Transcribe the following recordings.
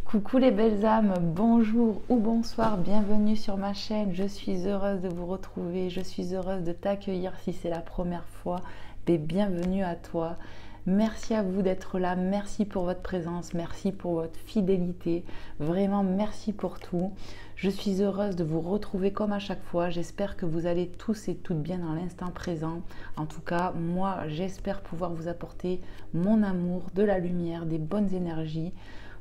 Coucou les belles âmes, bonjour ou bonsoir, bienvenue sur ma chaîne. Je suis heureuse de vous retrouver, je suis heureuse de t'accueillir si c'est la première fois. Bienvenue à toi. Merci à vous d'être là, merci pour votre présence, merci pour votre fidélité. Vraiment, merci pour tout. Je suis heureuse de vous retrouver comme à chaque fois. J'espère que vous allez tous et toutes bien dans l'instant présent. En tout cas, moi, j'espère pouvoir vous apporter mon amour, de la lumière, des bonnes énergies.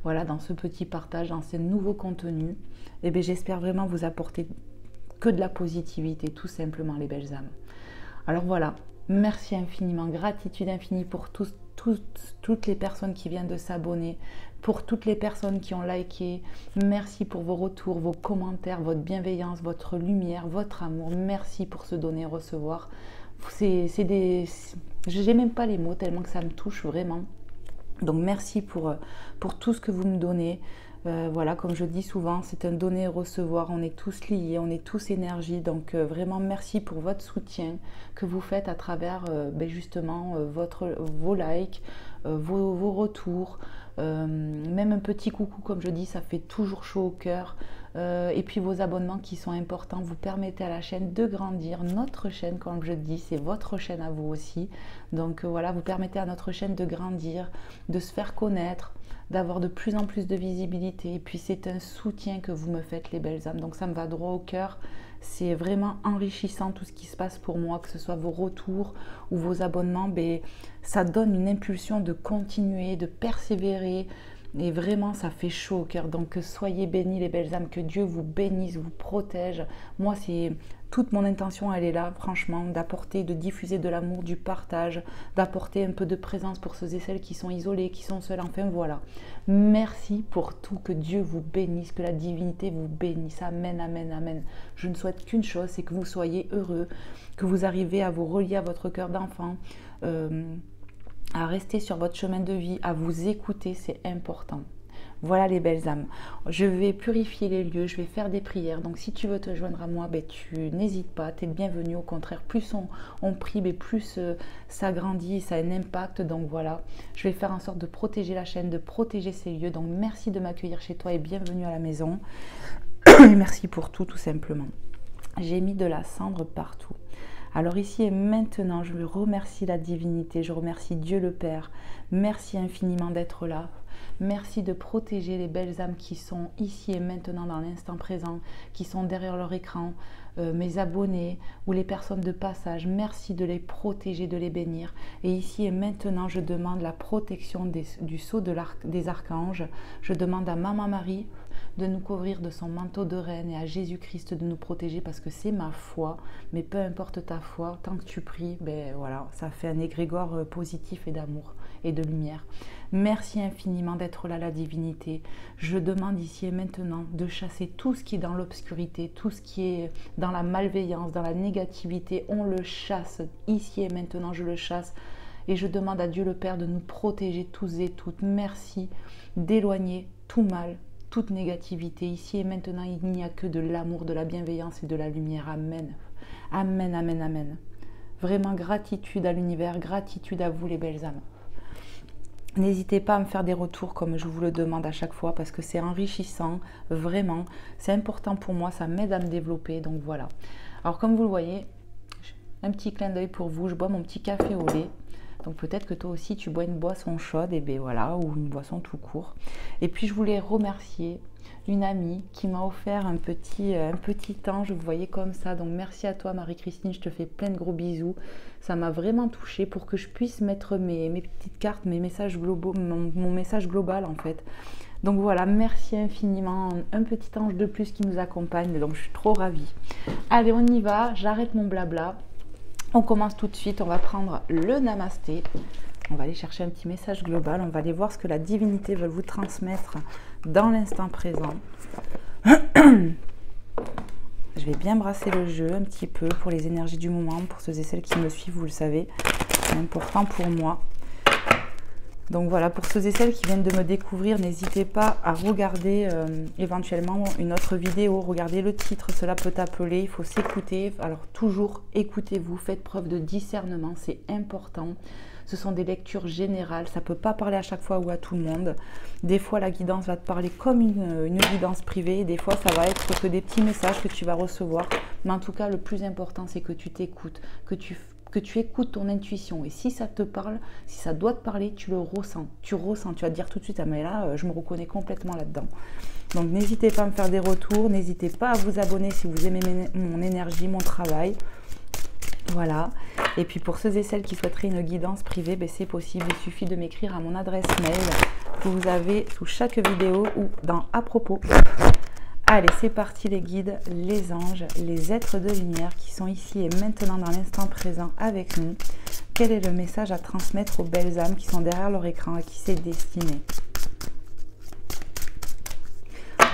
Voilà, dans ce petit partage, dans ces nouveaux contenus, j'espère vraiment vous apporter que de la positivité, tout simplement, les belles âmes. Alors voilà, merci infiniment, gratitude infinie pour toutes les personnes qui viennent de s'abonner, pour toutes les personnes qui ont liké. Merci pour vos retours, vos commentaires, votre bienveillance, votre lumière, votre amour. Merci pour se donner et recevoir. J'ai même pas les mots tellement que ça me touche vraiment. Donc merci pour tout ce que vous me donnez. Voilà, comme je dis souvent, c'est un donner et recevoir. On est tous liés, on est tous énergie. Donc vraiment merci pour votre soutien que vous faites à travers justement vos likes, vos retours. Même un petit coucou, comme je dis, ça fait toujours chaud au cœur. Et puis vos abonnements qui sont importants, vous permettez à la chaîne de grandir. Notre chaîne, comme je dis, c'est votre chaîne à vous aussi. Donc voilà, vous permettez à notre chaîne de grandir, de se faire connaître, d'avoir de plus en plus de visibilité. Et puis c'est un soutien que vous me faites, les belles âmes. Donc ça me va droit au cœur. C'est vraiment enrichissant tout ce qui se passe pour moi, que ce soit vos retours ou vos abonnements. Ça donne une impulsion de continuer, de persévérer. Et vraiment, ça fait chaud au cœur. Donc, soyez bénis les belles âmes, que Dieu vous bénisse, vous protège. Moi, c'est toute mon intention, elle est là, franchement, d'apporter, de diffuser de l'amour, du partage, d'apporter un peu de présence pour ceux et celles qui sont isolés, qui sont seuls. Enfin, voilà. Merci pour tout, que Dieu vous bénisse, que la divinité vous bénisse. Amen, amen, amen. Je ne souhaite qu'une chose, c'est que vous soyez heureux, que vous arrivez à vous relier à votre cœur d'enfant, à rester sur votre chemin de vie, à vous écouter, c'est important. Voilà les belles âmes. Je vais purifier les lieux, je vais faire des prières. Donc si tu veux te joindre à moi, tu n'hésites pas, tu es le bienvenu. Au contraire, plus on prie, plus ça grandit, ça a un impact. Donc voilà, je vais faire en sorte de protéger la chaîne, de protéger ces lieux. Donc merci de m'accueillir chez toi et bienvenue à la maison. Et merci pour tout simplement. J'ai mis de la cendre partout. Alors ici et maintenant, je remercie la divinité, je remercie Dieu le Père. Merci infiniment d'être là. Merci de protéger les belles âmes qui sont ici et maintenant dans l'instant présent, qui sont derrière leur écran, mes abonnés ou les personnes de passage. Merci de les protéger, de les bénir. Et ici et maintenant, je demande la protection du sceau des archanges. Je demande à Maman Marie de nous couvrir de son manteau de reine et à Jésus-Christ de nous protéger parce que c'est ma foi. Mais peu importe ta foi, tant que tu pries, voilà, ça fait un égrégore positif et d'amour et de lumière. Merci infiniment d'être là, la divinité. Je demande ici et maintenant de chasser tout ce qui est dans l'obscurité, tout ce qui est dans la malveillance, dans la négativité. On le chasse ici et maintenant, je le chasse. Et je demande à Dieu le Père de nous protéger tous et toutes. Merci d'éloigner tout mal, toute négativité. Ici et maintenant, il n'y a que de l'amour, de la bienveillance et de la lumière. Amen. Amen, amen, amen. Vraiment gratitude à l'univers, gratitude à vous les belles âmes. N'hésitez pas à me faire des retours comme je vous le demande à chaque fois parce que c'est enrichissant, vraiment. C'est important pour moi, ça m'aide à me développer, donc voilà. Alors comme vous le voyez, un petit clin d'œil pour vous, je bois mon petit café au lait. Donc peut-être que toi aussi tu bois une boisson chaude, voilà, ou une boisson tout court. Et puis je voulais remercier une amie qui m'a offert un petit ange, vous voyez comme ça. Donc merci à toi Marie-Christine, je te fais plein de gros bisous. Ça m'a vraiment touchée pour que je puisse mettre mes petites cartes, mes messages globaux, mon message global en fait. Donc voilà, merci infiniment, un petit ange de plus qui nous accompagne, donc je suis trop ravie. Allez, on y va, j'arrête mon blabla. On commence tout de suite, on va prendre le namasté. On va aller chercher un petit message global, on va aller voir ce que la divinité veut vous transmettre dans l'instant présent. Je vais bien brasser le jeu un petit peu pour les énergies du moment, pour ceux et celles qui me suivent, vous le savez, c'est important pour moi. Donc voilà, pour ceux et celles qui viennent de me découvrir, n'hésitez pas à regarder éventuellement une autre vidéo, regardez le titre, cela peut appeler, il faut s'écouter. Alors toujours écoutez-vous, faites preuve de discernement, c'est important. Ce sont des lectures générales, ça ne peut pas parler à chaque fois ou à tout le monde. Des fois, la guidance va te parler comme une guidance privée. Des fois, ça va être que des petits messages que tu vas recevoir. Mais en tout cas, le plus important, c'est que tu t'écoutes, que tu écoutes ton intuition. Et si ça te parle, si ça doit te parler, tu le ressens. Tu vas te dire tout de suite, ah mais là, je me reconnais complètement là-dedans. Donc, n'hésitez pas à me faire des retours. N'hésitez pas à vous abonner si vous aimez mon énergie, mon travail. Voilà. Et puis pour ceux et celles qui souhaiteraient une guidance privée, ben c'est possible. Il suffit de m'écrire à mon adresse mail que vous avez sous chaque vidéo ou dans à propos. Allez, c'est parti les guides, les anges, les êtres de lumière qui sont ici et maintenant dans l'instant présent avec nous. Quel est le message à transmettre aux belles âmes qui sont derrière leur écran, à qui c'est destiné?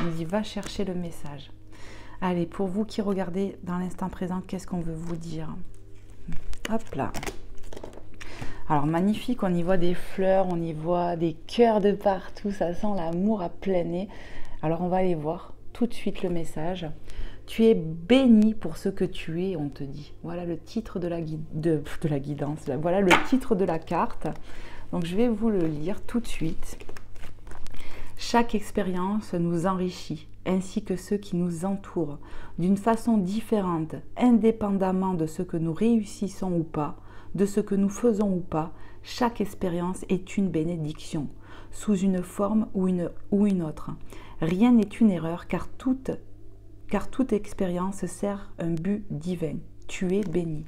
On dit va chercher le message. Allez, pour vous qui regardez dans l'instant présent, qu'est-ce qu'on veut vous dire? Hop là. Alors magnifique, on y voit des fleurs, on y voit des cœurs de partout, ça sent l'amour à plein nez. Alors on va aller voir tout de suite le message. Tu es béni pour ce que tu es, on te dit. Voilà le titre de la guidance, voilà le titre de la carte. Donc je vais vous le lire tout de suite. Chaque expérience nous enrichit, ainsi que ceux qui nous entourent, d'une façon différente, indépendamment de ce que nous réussissons ou pas, de ce que nous faisons ou pas. Chaque expérience est une bénédiction, sous une forme ou une autre. Rien n'est une erreur, car toute expérience sert un but divin. Tu es béni.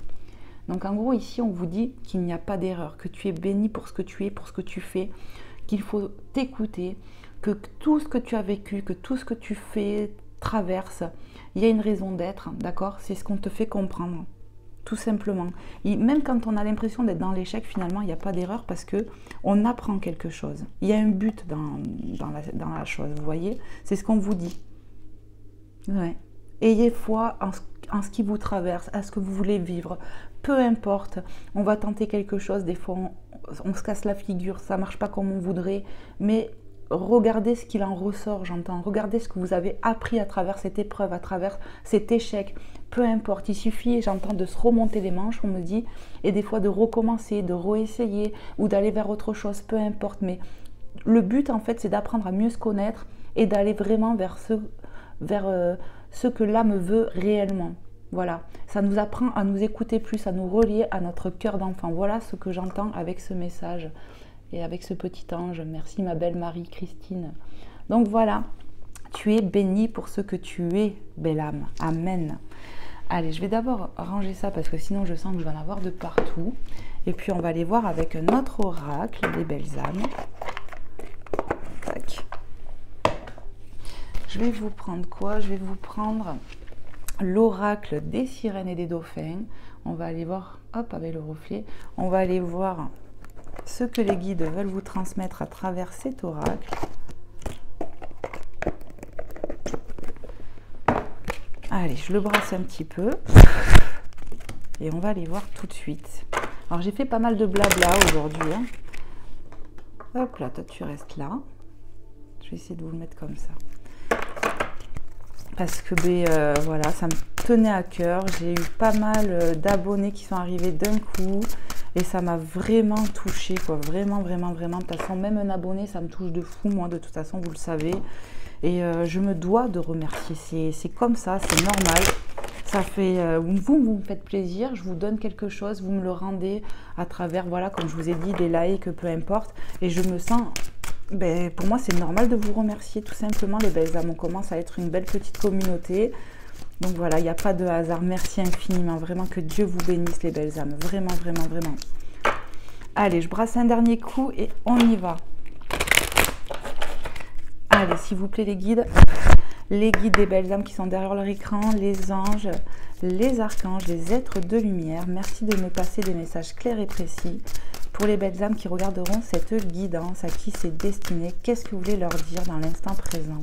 Donc en gros, ici, on vous dit qu'il n'y a pas d'erreur, que tu es béni pour ce que tu es, pour ce que tu fais, qu'il faut t'écouter, que tout ce que tu as vécu, que tout ce que tu fais, traverse, il y a une raison d'être, d'accord? C'est ce qu'on te fait comprendre, tout simplement. Et même quand on a l'impression d'être dans l'échec, finalement, il n'y a pas d'erreur parce qu'on apprend quelque chose. Il y a un but dans la chose, vous voyez? C'est ce qu'on vous dit. Ouais. Ayez foi en ce qui vous traverse, à ce que vous voulez vivre. Peu importe, on va tenter quelque chose, des fois on se casse la figure, ça ne marche pas comme on voudrait, mais regardez ce qu'il en ressort, j'entends. Regardez ce que vous avez appris à travers cette épreuve, à travers cet échec. Peu importe, il suffit, j'entends, de se remonter les manches, on me dit, et des fois de recommencer, de réessayer ou d'aller vers autre chose, peu importe. Mais le but, en fait, c'est d'apprendre à mieux se connaître et d'aller vraiment vers ce que l'âme veut réellement. Voilà, ça nous apprend à nous écouter plus, à nous relier à notre cœur d'enfant. Voilà ce que j'entends avec ce message. Et avec ce petit ange, merci ma belle Marie-Christine. Donc voilà, tu es bénie pour ce que tu es, belle âme. Amen. Allez, je vais d'abord ranger ça parce que sinon je sens que je vais en avoir de partout. Et puis on va aller voir avec notre oracle, les belles âmes. Tac. Je vais vous prendre quoi? Je vais vous prendre l'oracle des sirènes et des dauphins. On va aller voir, hop, avec le reflet, on va aller voir ce que les guides veulent vous transmettre à travers cet oracle. Allez, je le brasse un petit peu et on va aller voir tout de suite. Alors j'ai fait pas mal de blabla aujourd'hui. Hein. Hop là, toi tu restes là. Je vais essayer de vous le mettre comme ça. Parce que voilà, ça me tenait à cœur. J'ai eu pas mal d'abonnés qui sont arrivés d'un coup. Et ça m'a vraiment touchée, quoi. Vraiment, vraiment, vraiment. De toute façon, même un abonné, ça me touche de fou, moi, de toute façon, vous le savez. Et je me dois de remercier. C'est comme ça, c'est normal. Ça fait, vous me faites plaisir, je vous donne quelque chose, vous me le rendez à travers, voilà, comme je vous ai dit, des likes, peu importe. Et je me sens, pour moi, c'est normal de vous remercier, tout simplement, les belles âmes. On commence à être une belle petite communauté. Donc voilà, il n'y a pas de hasard. Merci infiniment. Vraiment que Dieu vous bénisse, les belles âmes. Vraiment, vraiment, vraiment. Allez, je brasse un dernier coup et on y va. Allez, s'il vous plaît, les guides des belles âmes qui sont derrière leur écran, les anges, les archanges, les êtres de lumière. Merci de me passer des messages clairs et précis pour les belles âmes qui regarderont cette guidance, à qui c'est destiné. Qu'est-ce que vous voulez leur dire dans l'instant présent?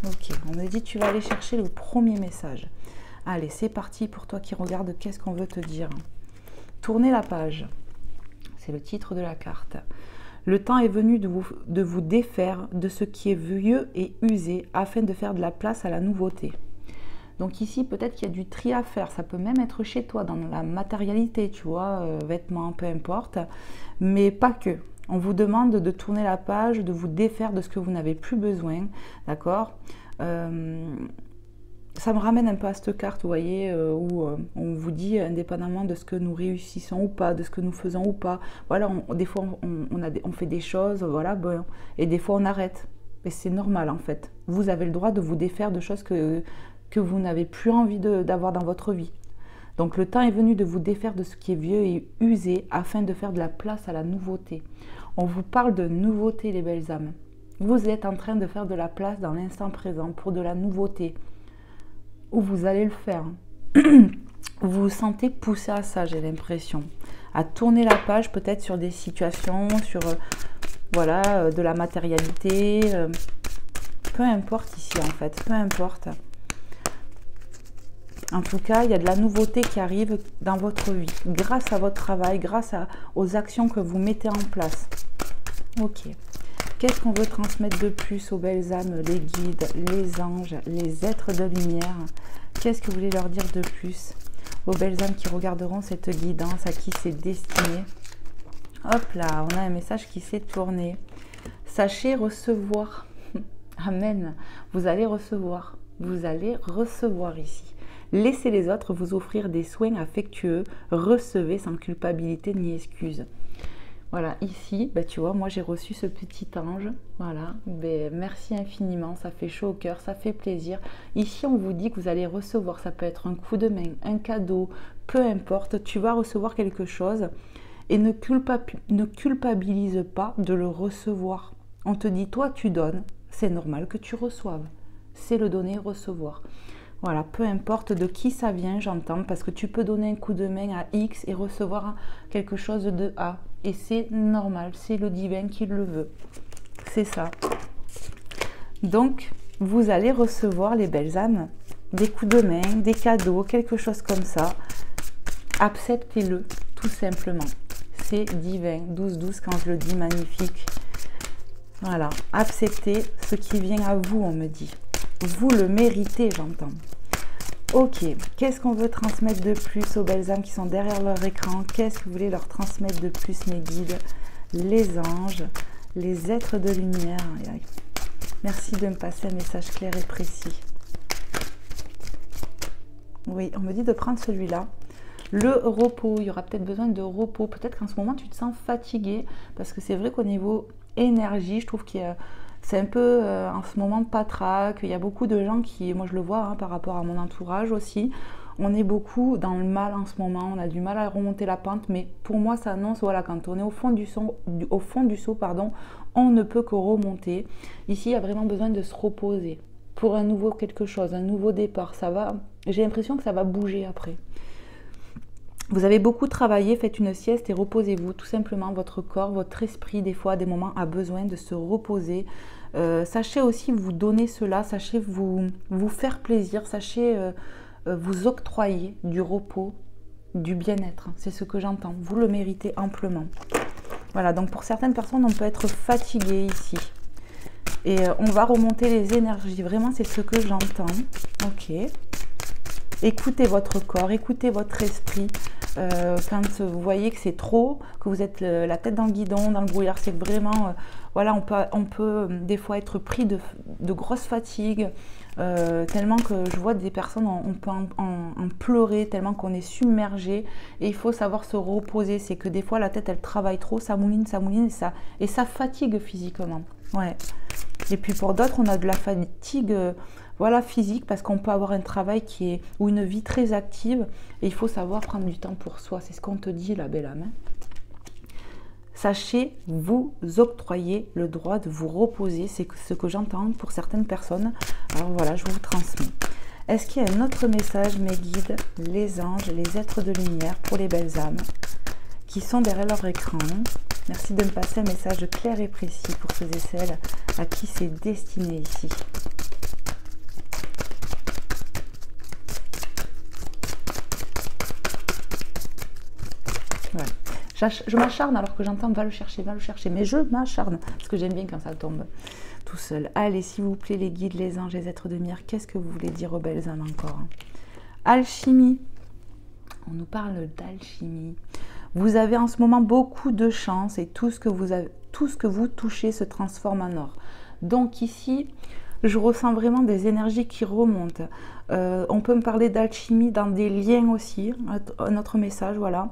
Ok, on me dit tu vas aller chercher le premier message. Allez, c'est parti pour toi qui regarde, qu'est-ce qu'on veut te dire? Tournez la page. C'est le titre de la carte. Le temps est venu de vous défaire de ce qui est vieux et usé afin de faire de la place à la nouveauté. Donc ici, peut-être qu'il y a du tri à faire. Ça peut même être chez toi, dans la matérialité, tu vois, vêtements, peu importe. Mais pas que. On vous demande de tourner la page, de vous défaire de ce que vous n'avez plus besoin, d'accord? Ça me ramène un peu à cette carte, vous voyez, où on vous dit, indépendamment de ce que nous réussissons ou pas, de ce que nous faisons ou pas, voilà, des fois on fait des choses, voilà, bon, et des fois on arrête. Et c'est normal en fait. Vous avez le droit de vous défaire de choses que vous n'avez plus envie d'avoir dans votre vie. Donc le temps est venu de vous défaire de ce qui est vieux et usé afin de faire de la place à la nouveauté. On vous parle de nouveauté, les belles âmes. Vous êtes en train de faire de la place dans l'instant présent pour de la nouveauté. Ou vous allez le faire. Vous vous sentez poussé à ça, j'ai l'impression. À tourner la page peut-être sur des situations, sur voilà, de la matérialité. Peu importe ici en fait, peu importe. En tout cas, il y a de la nouveauté qui arrive dans votre vie, grâce à votre travail, grâce aux actions que vous mettez en place. Ok. Qu'est-ce qu'on veut transmettre de plus aux belles âmes, les guides, les anges, les êtres de lumière? Qu'est-ce que vous voulez leur dire de plus aux belles âmes qui regarderont cette guidance, à qui c'est destiné? Hop là, on a un message qui s'est tourné. Sachez recevoir. Amen. Vous allez recevoir. Vous allez recevoir ici. Laissez les autres vous offrir des soins affectueux. Recevez sans culpabilité ni excuse. Voilà, ici, bah, tu vois, moi j'ai reçu ce petit ange. Voilà, merci infiniment, ça fait chaud au cœur, ça fait plaisir. Ici, on vous dit que vous allez recevoir, ça peut être un coup de main, un cadeau, peu importe, tu vas recevoir quelque chose et ne culpabilise pas de le recevoir. On te dit, toi tu donnes, c'est normal que tu reçoives. C'est le donner et recevoir. Voilà, peu importe de qui ça vient, j'entends, parce que tu peux donner un coup de main à X et recevoir quelque chose de A. Et c'est normal, c'est le divin qui le veut. C'est ça. Donc, vous allez recevoir, les belles âmes, des coups de main, des cadeaux, quelque chose comme ça. Acceptez-le, tout simplement. C'est divin, 12-12 quand je le dis, magnifique. Voilà, acceptez ce qui vient à vous, on me dit. Vous le méritez, j'entends. Ok, qu'est-ce qu'on veut transmettre de plus aux belles âmes qui sont derrière leur écran? Qu'est-ce que vous voulez leur transmettre de plus, mes guides, les anges, les êtres de lumière? Merci de me passer un message clair et précis. Oui, on me dit de prendre celui-là. Le repos, il y aura peut-être besoin de repos. Peut-être qu'en ce moment, tu te sens fatigué, parce que c'est vrai qu'au niveau énergie, je trouve qu'il y a... C'est un peu en ce moment patraque, il y a beaucoup de gens qui, moi je le vois hein, par rapport à mon entourage aussi, on est beaucoup dans le mal en ce moment, on a du mal à remonter la pente, mais pour moi ça annonce, voilà, quand on est au fond du seau, pardon, on ne peut que remonter. Ici il y a vraiment besoin de se reposer pour un nouveau quelque chose, un nouveau départ, ça va, j'ai l'impression que ça va bouger après. Vous avez beaucoup travaillé, faites une sieste et reposez-vous. Tout simplement, votre corps, votre esprit, des fois, à des moments, a besoin de se reposer. Sachez aussi vous donner cela, sachez vous faire plaisir, sachez vous octroyer du repos, du bien-être. C'est ce que j'entends. Vous le méritez amplement. Voilà, donc pour certaines personnes, on peut être fatigué ici. Et on va remonter les énergies. Vraiment, c'est ce que j'entends. Ok. Écoutez votre corps, écoutez votre esprit. Quand vous voyez que c'est trop, que vous êtes la tête dans le guidon, dans le brouillard, c'est vraiment, voilà, on peut des fois être pris de grosses fatigues, tellement que je vois des personnes, on peut en pleurer, tellement qu'on est submergé, et il faut savoir se reposer. C'est que des fois la tête elle travaille trop, ça mouline, et ça fatigue physiquement. Ouais. Et puis pour d'autres, on a de la fatigue voilà, physique, parce qu'on peut avoir un travail ou une vie très active, et il faut savoir prendre du temps pour soi. C'est ce qu'on te dit, la belle âme. Sachez vous octroyer le droit de vous reposer, c'est ce que j'entends pour certaines personnes. Alors voilà, je vous transmets. Est-ce qu'il y a un autre message, mes guides, les anges, les êtres de lumière, pour les belles âmes qui sont derrière leur écran? Merci de me passer un message clair et précis pour ceux et celles à qui c'est destiné ici. Je m'acharne alors que j'entends va le chercher, mais je m'acharne parce que j'aime bien quand ça tombe tout seul. Allez, s'il vous plaît, les guides, les anges, les êtres de lumière, qu'est-ce que vous voulez dire aux belles âmes encore? Alchimie. On nous parle d'alchimie. Vous avez en ce moment beaucoup de chance et tout ce que vous touchez se transforme en or. Donc ici, je ressens vraiment des énergies qui remontent. On peut me parler d'alchimie dans des liens aussi, un autre message, voilà.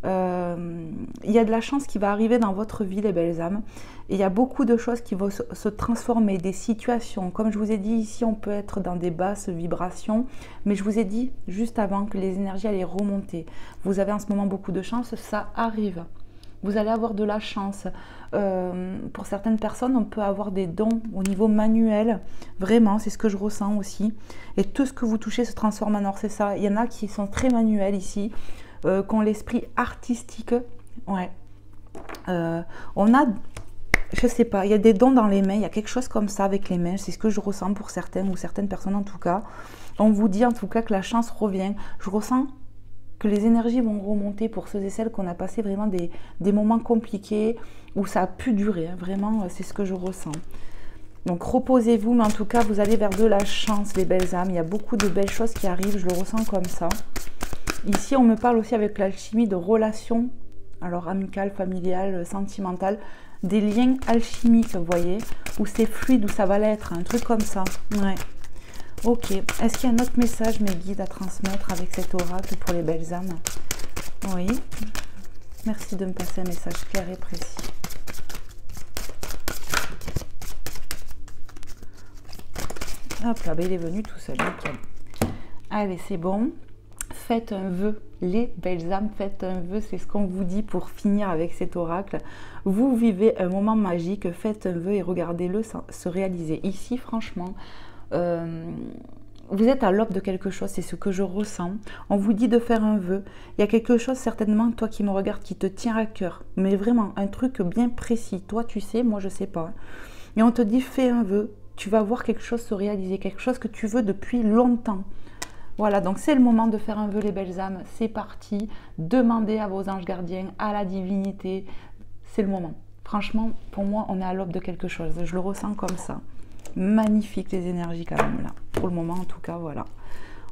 Il y a de la chance qui va arriver dans votre vie, les belles âmes. Et il y a beaucoup de choses qui vont se transformer, des situations. Comme je vous ai dit, ici, on peut être dans des basses vibrations. Mais je vous ai dit juste avant que les énergies allaient remonter. Vous avez en ce moment beaucoup de chance, ça arrive. Vous allez avoir de la chance. Pour certaines personnes, on peut avoir des dons au niveau manuel. Vraiment, c'est ce que je ressens aussi. Et tout ce que vous touchez se transforme en or, c'est ça. Il y en a qui sont très manuels ici, qui ont l'esprit artistique. Ouais. On a, je sais pas, il y a des dons dans les mains. Il y a quelque chose comme ça avec les mains. C'est ce que je ressens pour certaines ou certaines personnes en tout cas. On vous dit en tout cas que la chance revient. Je ressens que les énergies vont remonter pour ceux et celles qu'on a passé vraiment des moments compliqués où ça a pu durer. Hein. Vraiment, c'est ce que je ressens. Donc reposez-vous, mais en tout cas, vous allez vers de la chance, les belles âmes. Il y a beaucoup de belles choses qui arrivent, je le ressens comme ça. Ici, on me parle aussi avec l'alchimie de relations, alors amicales, familiales, sentimentales, des liens alchimiques, vous voyez, où c'est fluide, où ça va l'être, un truc comme ça. Ouais. Ok, est-ce qu'il y a un autre message, mes guides, à transmettre avec cet oracle pour les belles âmes? Oui, merci de me passer un message clair et précis. Hop là, ben il est venu tout seul, nickel. Allez, c'est bon. Faites un vœu, les belles âmes, faites un vœu, c'est ce qu'on vous dit pour finir avec cet oracle. Vous vivez un moment magique, faites un vœu et regardez-le se réaliser. Ici, franchement, vous êtes à l'aube de quelque chose, c'est ce que je ressens. On vous dit de faire un vœu. Il y a quelque chose certainement, toi qui me regardes, qui te tient à cœur. Mais vraiment, un truc bien précis. Toi, tu sais, moi, je sais pas. Et on te dit, fais un vœu. Tu vas voir quelque chose se réaliser, quelque chose que tu veux depuis longtemps. Voilà, donc c'est le moment de faire un vœu, les belles âmes. C'est parti. Demandez à vos anges gardiens, à la divinité. C'est le moment. Franchement, pour moi, on est à l'aube de quelque chose. Je le ressens comme ça. Magnifique les énergies quand même là, pour le moment en tout cas, voilà.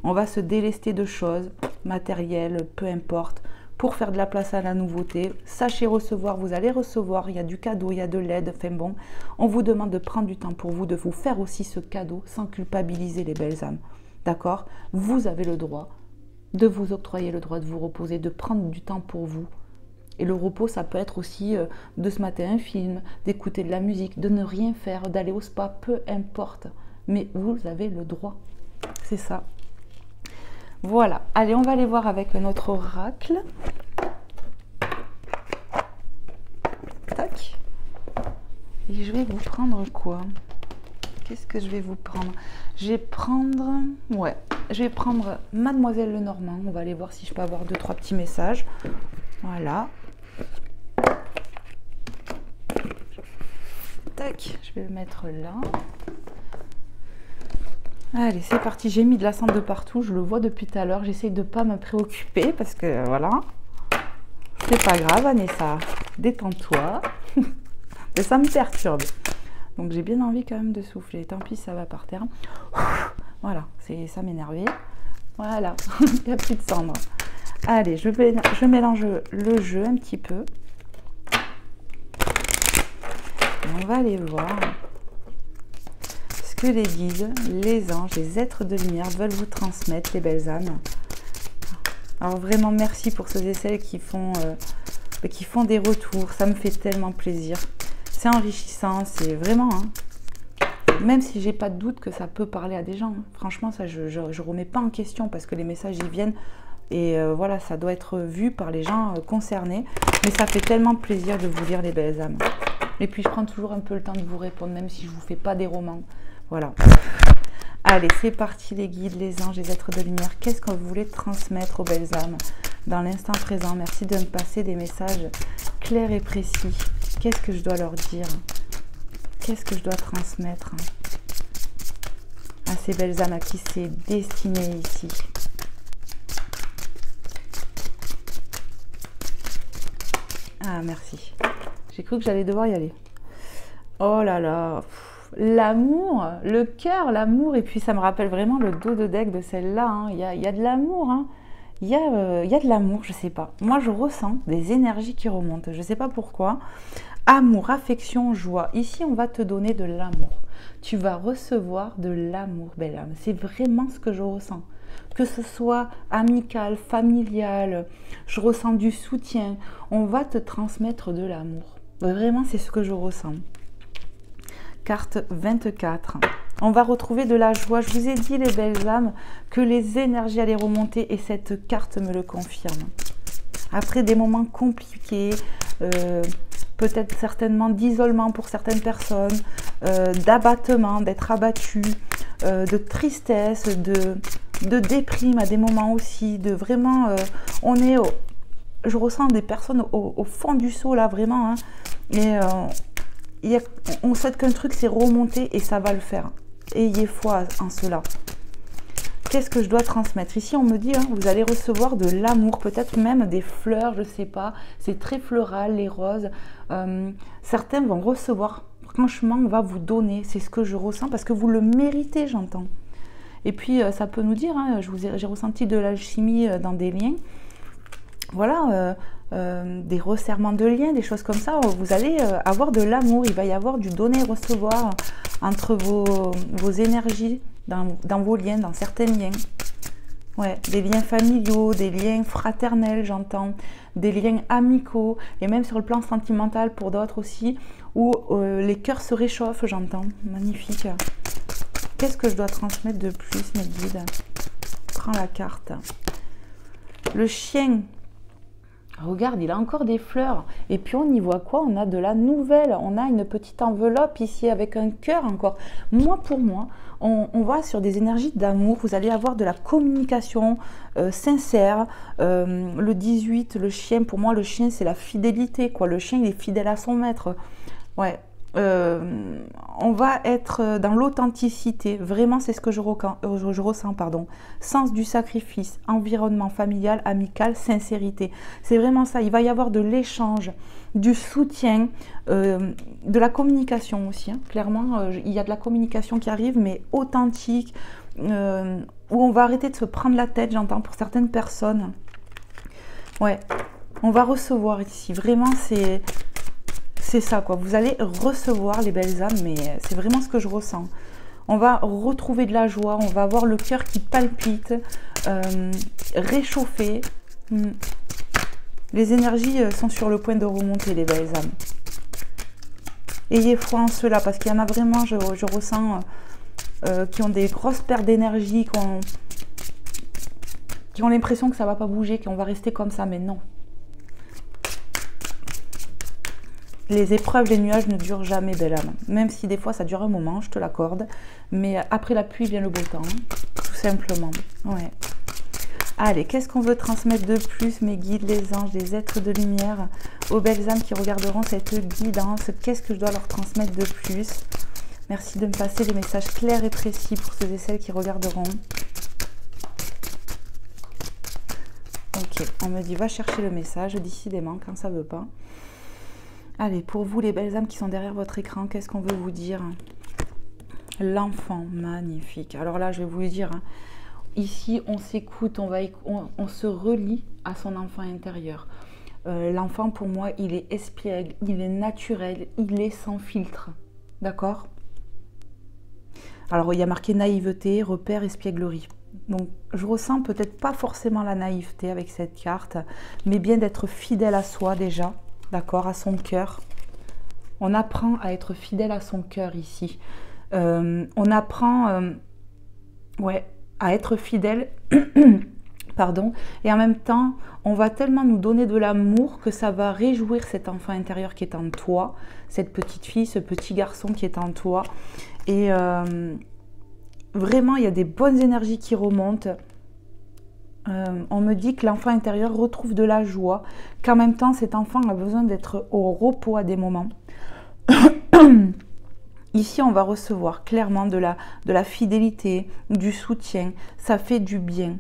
On va se délester de choses, matérielles, peu importe, pour faire de la place à la nouveauté. Sachez recevoir, vous allez recevoir, il y a du cadeau, il y a de l'aide, enfin bon. On vous demande de prendre du temps pour vous, de vous faire aussi ce cadeau sans culpabiliser les belles âmes. D'accord? Vous avez le droit de vous octroyer le droit de vous reposer, de prendre du temps pour vous. Et le repos, ça peut être aussi de se mater un film, d'écouter de la musique, de ne rien faire, d'aller au spa, peu importe. Mais vous avez le droit. C'est ça. Voilà. Allez, on va aller voir avec notre oracle. Tac. Et je vais vous prendre quoi? Qu'est-ce que je vais vous prendre? Je vais prendre... Ouais. Je vais prendre Mademoiselle Lenormand. On va aller voir si je peux avoir 2-3 petits messages. Voilà. Tac, je vais le mettre là. Allez, c'est parti. J'ai mis de la cendre de partout. Je le vois depuis tout à l'heure. J'essaye de ne pas me préoccuper parce que voilà. C'est pas grave, Vanessa. Détends-toi. Mais ça me perturbe. Donc j'ai bien envie quand même de souffler. Tant pis, ça va par terre. Voilà, ça m'énervait. Voilà, il n'y a plus de cendre. Allez, je mélange le jeu un petit peu. Et on va aller voir ce que les guides, les anges, les êtres de lumière veulent vous transmettre, les belles âmes. Alors vraiment, merci pour ceux et celles qui font des retours. Ça me fait tellement plaisir. C'est enrichissant, c'est vraiment... Hein, même si j'ai pas de doute que ça peut parler à des gens. Hein. Franchement, ça, je remets pas en question parce que les messages, ils viennent... Et voilà, ça doit être vu par les gens concernés. Mais ça fait tellement plaisir de vous lire, les belles âmes. Et puis, je prends toujours un peu le temps de vous répondre, même si je ne vous fais pas des romans. Voilà. Allez, c'est parti, les guides, les anges, les êtres de lumière. Qu'est-ce que vous voulez transmettre aux belles âmes dans l'instant présent? Merci de me passer des messages clairs et précis. Qu'est-ce que je dois leur dire? Qu'est-ce que je dois transmettre à ces belles âmes à qui c'est destiné ici? Ah, merci. J'ai cru que j'allais devoir y aller. Oh là là, l'amour, le cœur, l'amour, et puis ça me rappelle vraiment le dos de deck de celle-là, hein. Il y a de l'amour, hein. Il y a de l'amour, je sais pas. Moi, je ressens des énergies qui remontent, je sais pas pourquoi. Amour, affection, joie. Ici, on va te donner de l'amour. Tu vas recevoir de l'amour, belle âme. C'est vraiment ce que je ressens. Que ce soit amical, familial, je ressens du soutien. On va te transmettre de l'amour. Vraiment, c'est ce que je ressens. Carte 24. On va retrouver de la joie. Je vous ai dit, les belles âmes, que les énergies allaient remonter et cette carte me le confirme. Après des moments compliqués, peut-être certainement d'isolement pour certaines personnes, d'abattement, d'être abattu, de tristesse, de déprime à des moments aussi, de vraiment, je ressens des personnes au fond du seau là vraiment, hein, et on souhaite qu'un truc c'est remonter et ça va le faire. Ayez foi en cela. Qu'est-ce que je dois transmettre? Ici, on me dit, hein, vous allez recevoir de l'amour, peut-être même des fleurs, je ne sais pas. C'est très floral, les roses. Certains vont recevoir. Franchement, on va vous donner. C'est ce que je ressens parce que vous le méritez, j'entends. Et puis, ça peut nous dire, hein, j'ai ressenti de l'alchimie dans des liens. Voilà, des resserrements de liens, des choses comme ça. Vous allez avoir de l'amour. Il va y avoir du donner et recevoir entre vos énergies. Dans vos liens, dans certains liens. Ouais, des liens familiaux, des liens fraternels, j'entends, des liens amicaux, et même sur le plan sentimental pour d'autres aussi, où les cœurs se réchauffent, j'entends. Magnifique. Qu'est-ce que je dois transmettre de plus, mes guides? Prends la carte. Le chien. Regarde, il a encore des fleurs. Et puis on y voit quoi? On a de la nouvelle. On a une petite enveloppe ici avec un cœur encore. Moi, pour moi, on va sur des énergies d'amour. Vous allez avoir de la communication sincère. Le 18, le chien, pour moi, le chien, c'est la fidélité, quoi. Le chien, il est fidèle à son maître. Ouais. On va être dans l'authenticité, vraiment c'est ce que je ressens, pardon. Sens du sacrifice, environnement familial, amical, sincérité, c'est vraiment ça. Il va y avoir de l'échange, du soutien, de la communication aussi, hein. Clairement il y a de la communication qui arrive, mais authentique, où on va arrêter de se prendre la tête, j'entends, pour certaines personnes. Ouais, on va recevoir ici, vraiment c'est ça, quoi. Vous allez recevoir les belles âmes, mais c'est vraiment ce que je ressens. On va retrouver de la joie, on va avoir le cœur qui palpite, réchauffé. Les énergies sont sur le point de remonter, les belles âmes. Ayez foi en cela, parce qu'il y en a vraiment, je ressens, qui ont des grosses pertes d'énergie, qui ont l'impression que ça ne va pas bouger, qu'on va rester comme ça, mais non. Les épreuves, les nuages ne durent jamais, belle âme. Même si des fois ça dure un moment, je te l'accorde. Mais après la pluie vient le beau temps, tout simplement. Ouais. Allez, qu'est-ce qu'on veut transmettre de plus, mes guides, les anges, les êtres de lumière, aux belles âmes qui regarderont cette guidance? Qu'est-ce que je dois leur transmettre de plus? Merci de me passer des messages clairs et précis pour ceux et celles qui regarderont. Ok, on me dit va chercher le message, décidément, quand ça veut pas. Allez, pour vous, les belles âmes qui sont derrière votre écran, qu'est-ce qu'on veut vous dire? L'enfant, magnifique. Alors là, je vais vous le dire, hein, ici, on s'écoute, on se relie à son enfant intérieur. L'enfant, pour moi, il est espiègle, il est naturel, il est sans filtre. D'accord? Alors, il y a marqué naïveté, repère, espièglerie. Donc, je ressens peut-être pas forcément la naïveté avec cette carte, mais bien d'être fidèle à soi déjà. D'accord, à son cœur. On apprend à être fidèle à son cœur ici. On apprend ouais, à être fidèle, pardon, et en même temps, on va tellement nous donner de l'amour que ça va réjouir cet enfant intérieur qui est en toi, cette petite fille, ce petit garçon qui est en toi. Et vraiment, il y a des bonnes énergies qui remontent. On me dit que l'enfant intérieur retrouve de la joie, qu'en même temps cet enfant a besoin d'être au repos à des moments. Ici on va recevoir clairement de la fidélité, du soutien, ça fait du bien.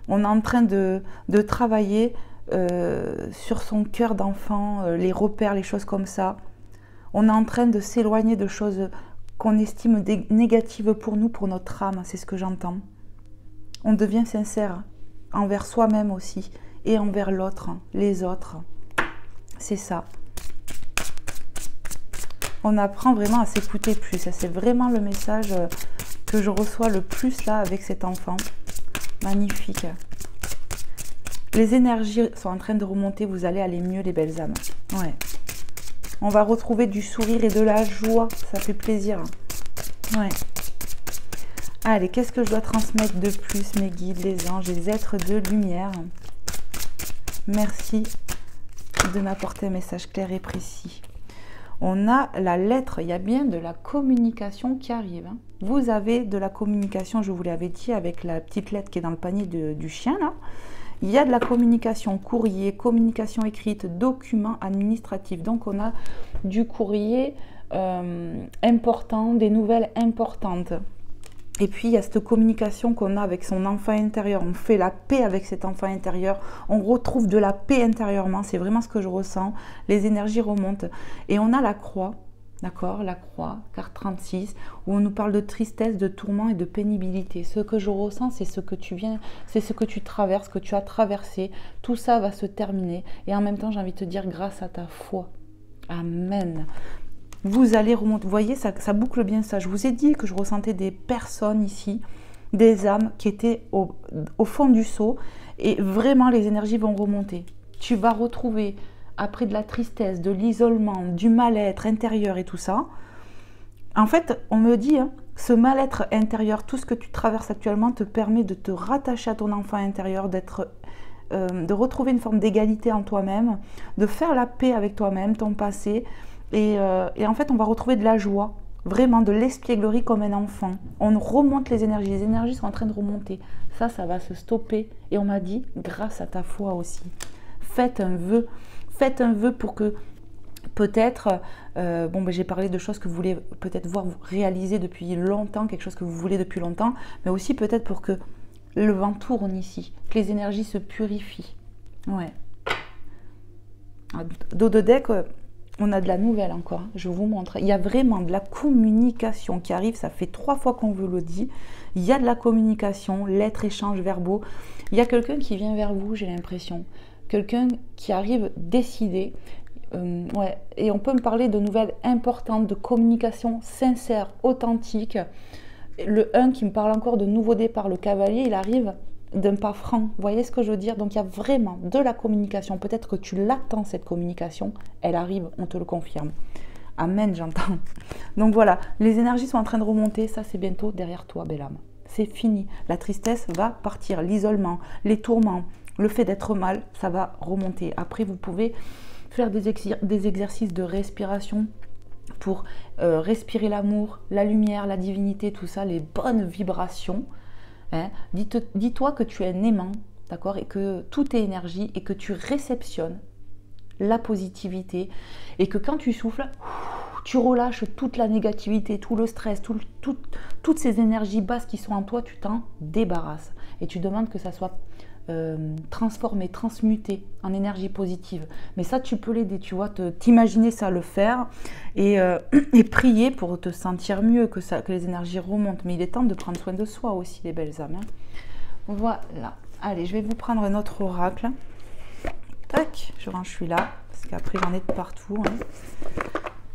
On est en train de travailler sur son cœur d'enfant, les repères, les choses comme ça. On est en train de s'éloigner de choses qu'on estime négatives pour nous, pour notre âme, c'est ce que j'entends. On devient sincère envers soi-même aussi et envers l'autre, les autres. C'est ça. On apprend vraiment à s'écouter plus. C'est vraiment le message que je reçois le plus là avec cet enfant. Magnifique. Les énergies sont en train de remonter. Vous allez aller mieux, les belles âmes. Ouais. On va retrouver du sourire et de la joie. Ça fait plaisir. Ouais. Allez, qu'est-ce que je dois transmettre de plus, mes guides, les anges, les êtres de lumière? Merci de m'apporter un message clair et précis. On a la lettre, il y a bien de la communication qui arrive. Vous avez de la communication, je vous l'avais dit, avec la petite lettre qui est dans le panier du chien, là. Il y a de la communication, courrier, communication écrite, documents administratifs. Donc, on a du courrier important, des nouvelles importantes. Et puis, il y a cette communication qu'on a avec son enfant intérieur. On fait la paix avec cet enfant intérieur. On retrouve de la paix intérieurement. C'est vraiment ce que je ressens. Les énergies remontent. Et on a la croix, d'accord? La croix, carte 36, où on nous parle de tristesse, de tourment et de pénibilité. Ce que je ressens, c'est ce que tu viens, c'est ce que tu traverses, que tu as traversé. Tout ça va se terminer. Et en même temps, j'ai envie de te dire, grâce à ta foi. Amen. Vous allez remonter, vous voyez, ça boucle bien ça. Je vous ai dit que je ressentais des personnes ici, des âmes qui étaient au fond du seau et vraiment les énergies vont remonter. Tu vas retrouver, après de la tristesse, de l'isolement, du mal-être intérieur et tout ça. En fait, on me dit, hein, ce mal-être intérieur, tout ce que tu traverses actuellement te permet de te rattacher à ton enfant intérieur, de retrouver une forme d'égalité en toi-même, de faire la paix avec toi-même, ton passé. Et en fait, on va retrouver de la joie, vraiment de l'espièglerie comme un enfant. On remonte les énergies sont en train de remonter. Ça va se stopper. Et on m'a dit, grâce à ta foi aussi, faites un vœu pour que peut-être, j'ai parlé de choses que vous voulez peut-être voir réaliser depuis longtemps, quelque chose que vous voulez depuis longtemps, mais aussi peut-être pour que le vent tourne ici, que les énergies se purifient. Ouais. Dos de deck, on a de la nouvelle encore, je vous montre. Il y a vraiment de la communication qui arrive, ça fait 3 fois qu'on vous le dit. Il y a de la communication, lettres, échanges verbaux. Il y a quelqu'un qui vient vers vous, j'ai l'impression. Quelqu'un qui arrive décidé. Ouais. Et on peut me parler de nouvelles importantes, de communication sincère, authentique. Le 1 qui me parle encore de nouveau départ, le cavalier, il arrive d'un pas franc. Vous voyez ce que je veux dire? Donc il y a vraiment de la communication. Peut-être que tu l'attends, cette communication. Elle arrive, on te le confirme. Amen, j'entends. Donc voilà, les énergies sont en train de remonter. Ça, c'est bientôt derrière toi, belle âme. C'est fini. La tristesse va partir. L'isolement, les tourments, le fait d'être mal, ça va remonter. Après, vous pouvez faire des exercices de respiration pour respirer l'amour, la lumière, la divinité, tout ça, les bonnes vibrations. Hein. Dis-toi que tu es un aimant, d'accord, et que tout est énergie et que tu réceptionnes la positivité et que quand tu souffles, tu relâches toute la négativité, tout le stress, toutes ces énergies basses qui sont en toi, tu t'en débarrasses et tu demandes que ça soit transformé, transmuté en énergie positive. Mais ça, tu peux l'aider, tu vois, t'imaginer ça le faire et prier pour te sentir mieux, que les énergies remontent. Mais il est temps de prendre soin de soi aussi, les belles âmes. Hein. Voilà. Allez, je vais vous prendre un autre oracle. Tac, je range celui-là, parce qu'après j'en ai de partout. Hein.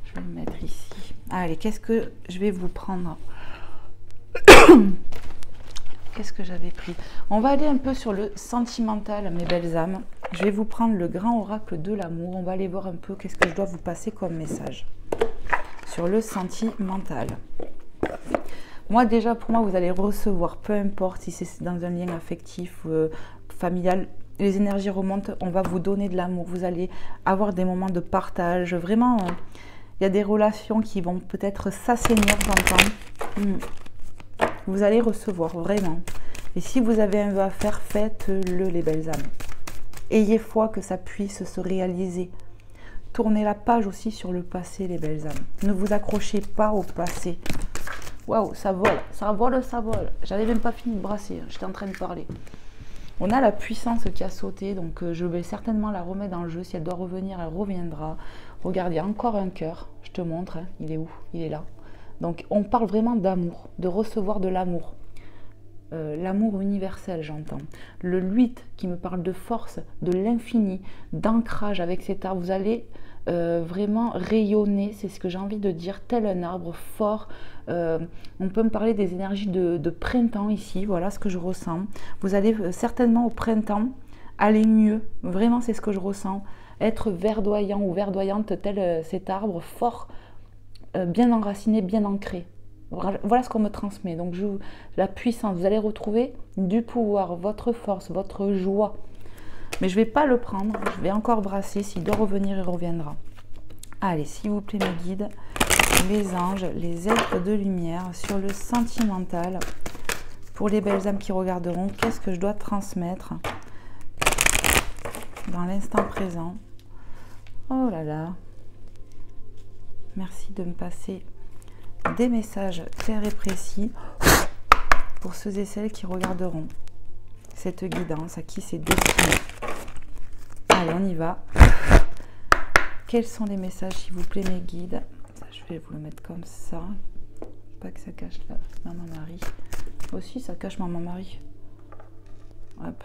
Je vais le mettre ici. Allez, qu'est-ce que je vais vous prendre? Qu'est-ce que j'avais pris? On va aller un peu sur le sentimental, mes belles âmes. Je vais vous prendre le grand oracle de l'amour. On va aller voir un peu qu'est-ce que je dois vous passer comme message sur le sentimental. Moi, déjà, pour moi, vous allez recevoir, peu importe si c'est dans un lien affectif, familial, les énergies remontent, on va vous donner de l'amour. Vous allez avoir des moments de partage. Vraiment, il y a des relations qui vont peut-être s'assainir, j'entends. Vous allez recevoir, vraiment. Et si vous avez un vœu à faire, faites-le, les belles âmes. Ayez foi que ça puisse se réaliser. Tournez la page aussi sur le passé, les belles âmes. Ne vous accrochez pas au passé. Waouh, ça vole, ça vole, ça vole. J'avais même pas fini de brasser, j'étais en train de parler. On a la puissance qui a sauté, donc je vais certainement la remettre dans le jeu. Si elle doit revenir, elle reviendra. Regardez, encore un cœur. Je te montre, hein. Il est où? Il est là. Donc on parle vraiment d'amour, de recevoir de l'amour. L'amour universel, j'entends. Le 8 qui me parle de force, de l'infini, d'ancrage avec cet arbre. Vous allez vraiment rayonner, c'est ce que j'ai envie de dire, tel un arbre fort. On peut me parler des énergies de printemps ici, voilà ce que je ressens. Vous allez certainement au printemps aller mieux, vraiment c'est ce que je ressens. Être verdoyant ou verdoyante tel cet arbre fort, bien enraciné, bien ancré. Voilà ce qu'on me transmet. Donc la puissance, vous allez retrouver du pouvoir, votre force, votre joie. Mais je ne vais pas le prendre, je vais encore brasser. S'il doit revenir, il reviendra. Allez, s'il vous plaît mes guides, les anges, les êtres de lumière, sur le sentimental, pour les belles âmes qui regarderont, qu'est-ce que je dois transmettre dans l'instant présent? Oh là là. Merci de me passer des messages clairs et précis pour ceux et celles qui regarderont cette guidance, à qui c'est destiné. Allez, on y va. Quels sont les messages, s'il vous plaît, mes guides? Ça, je vais vous le mettre comme ça. Pas que ça cache la maman Marie. Aussi, ça cache maman Marie. Hop.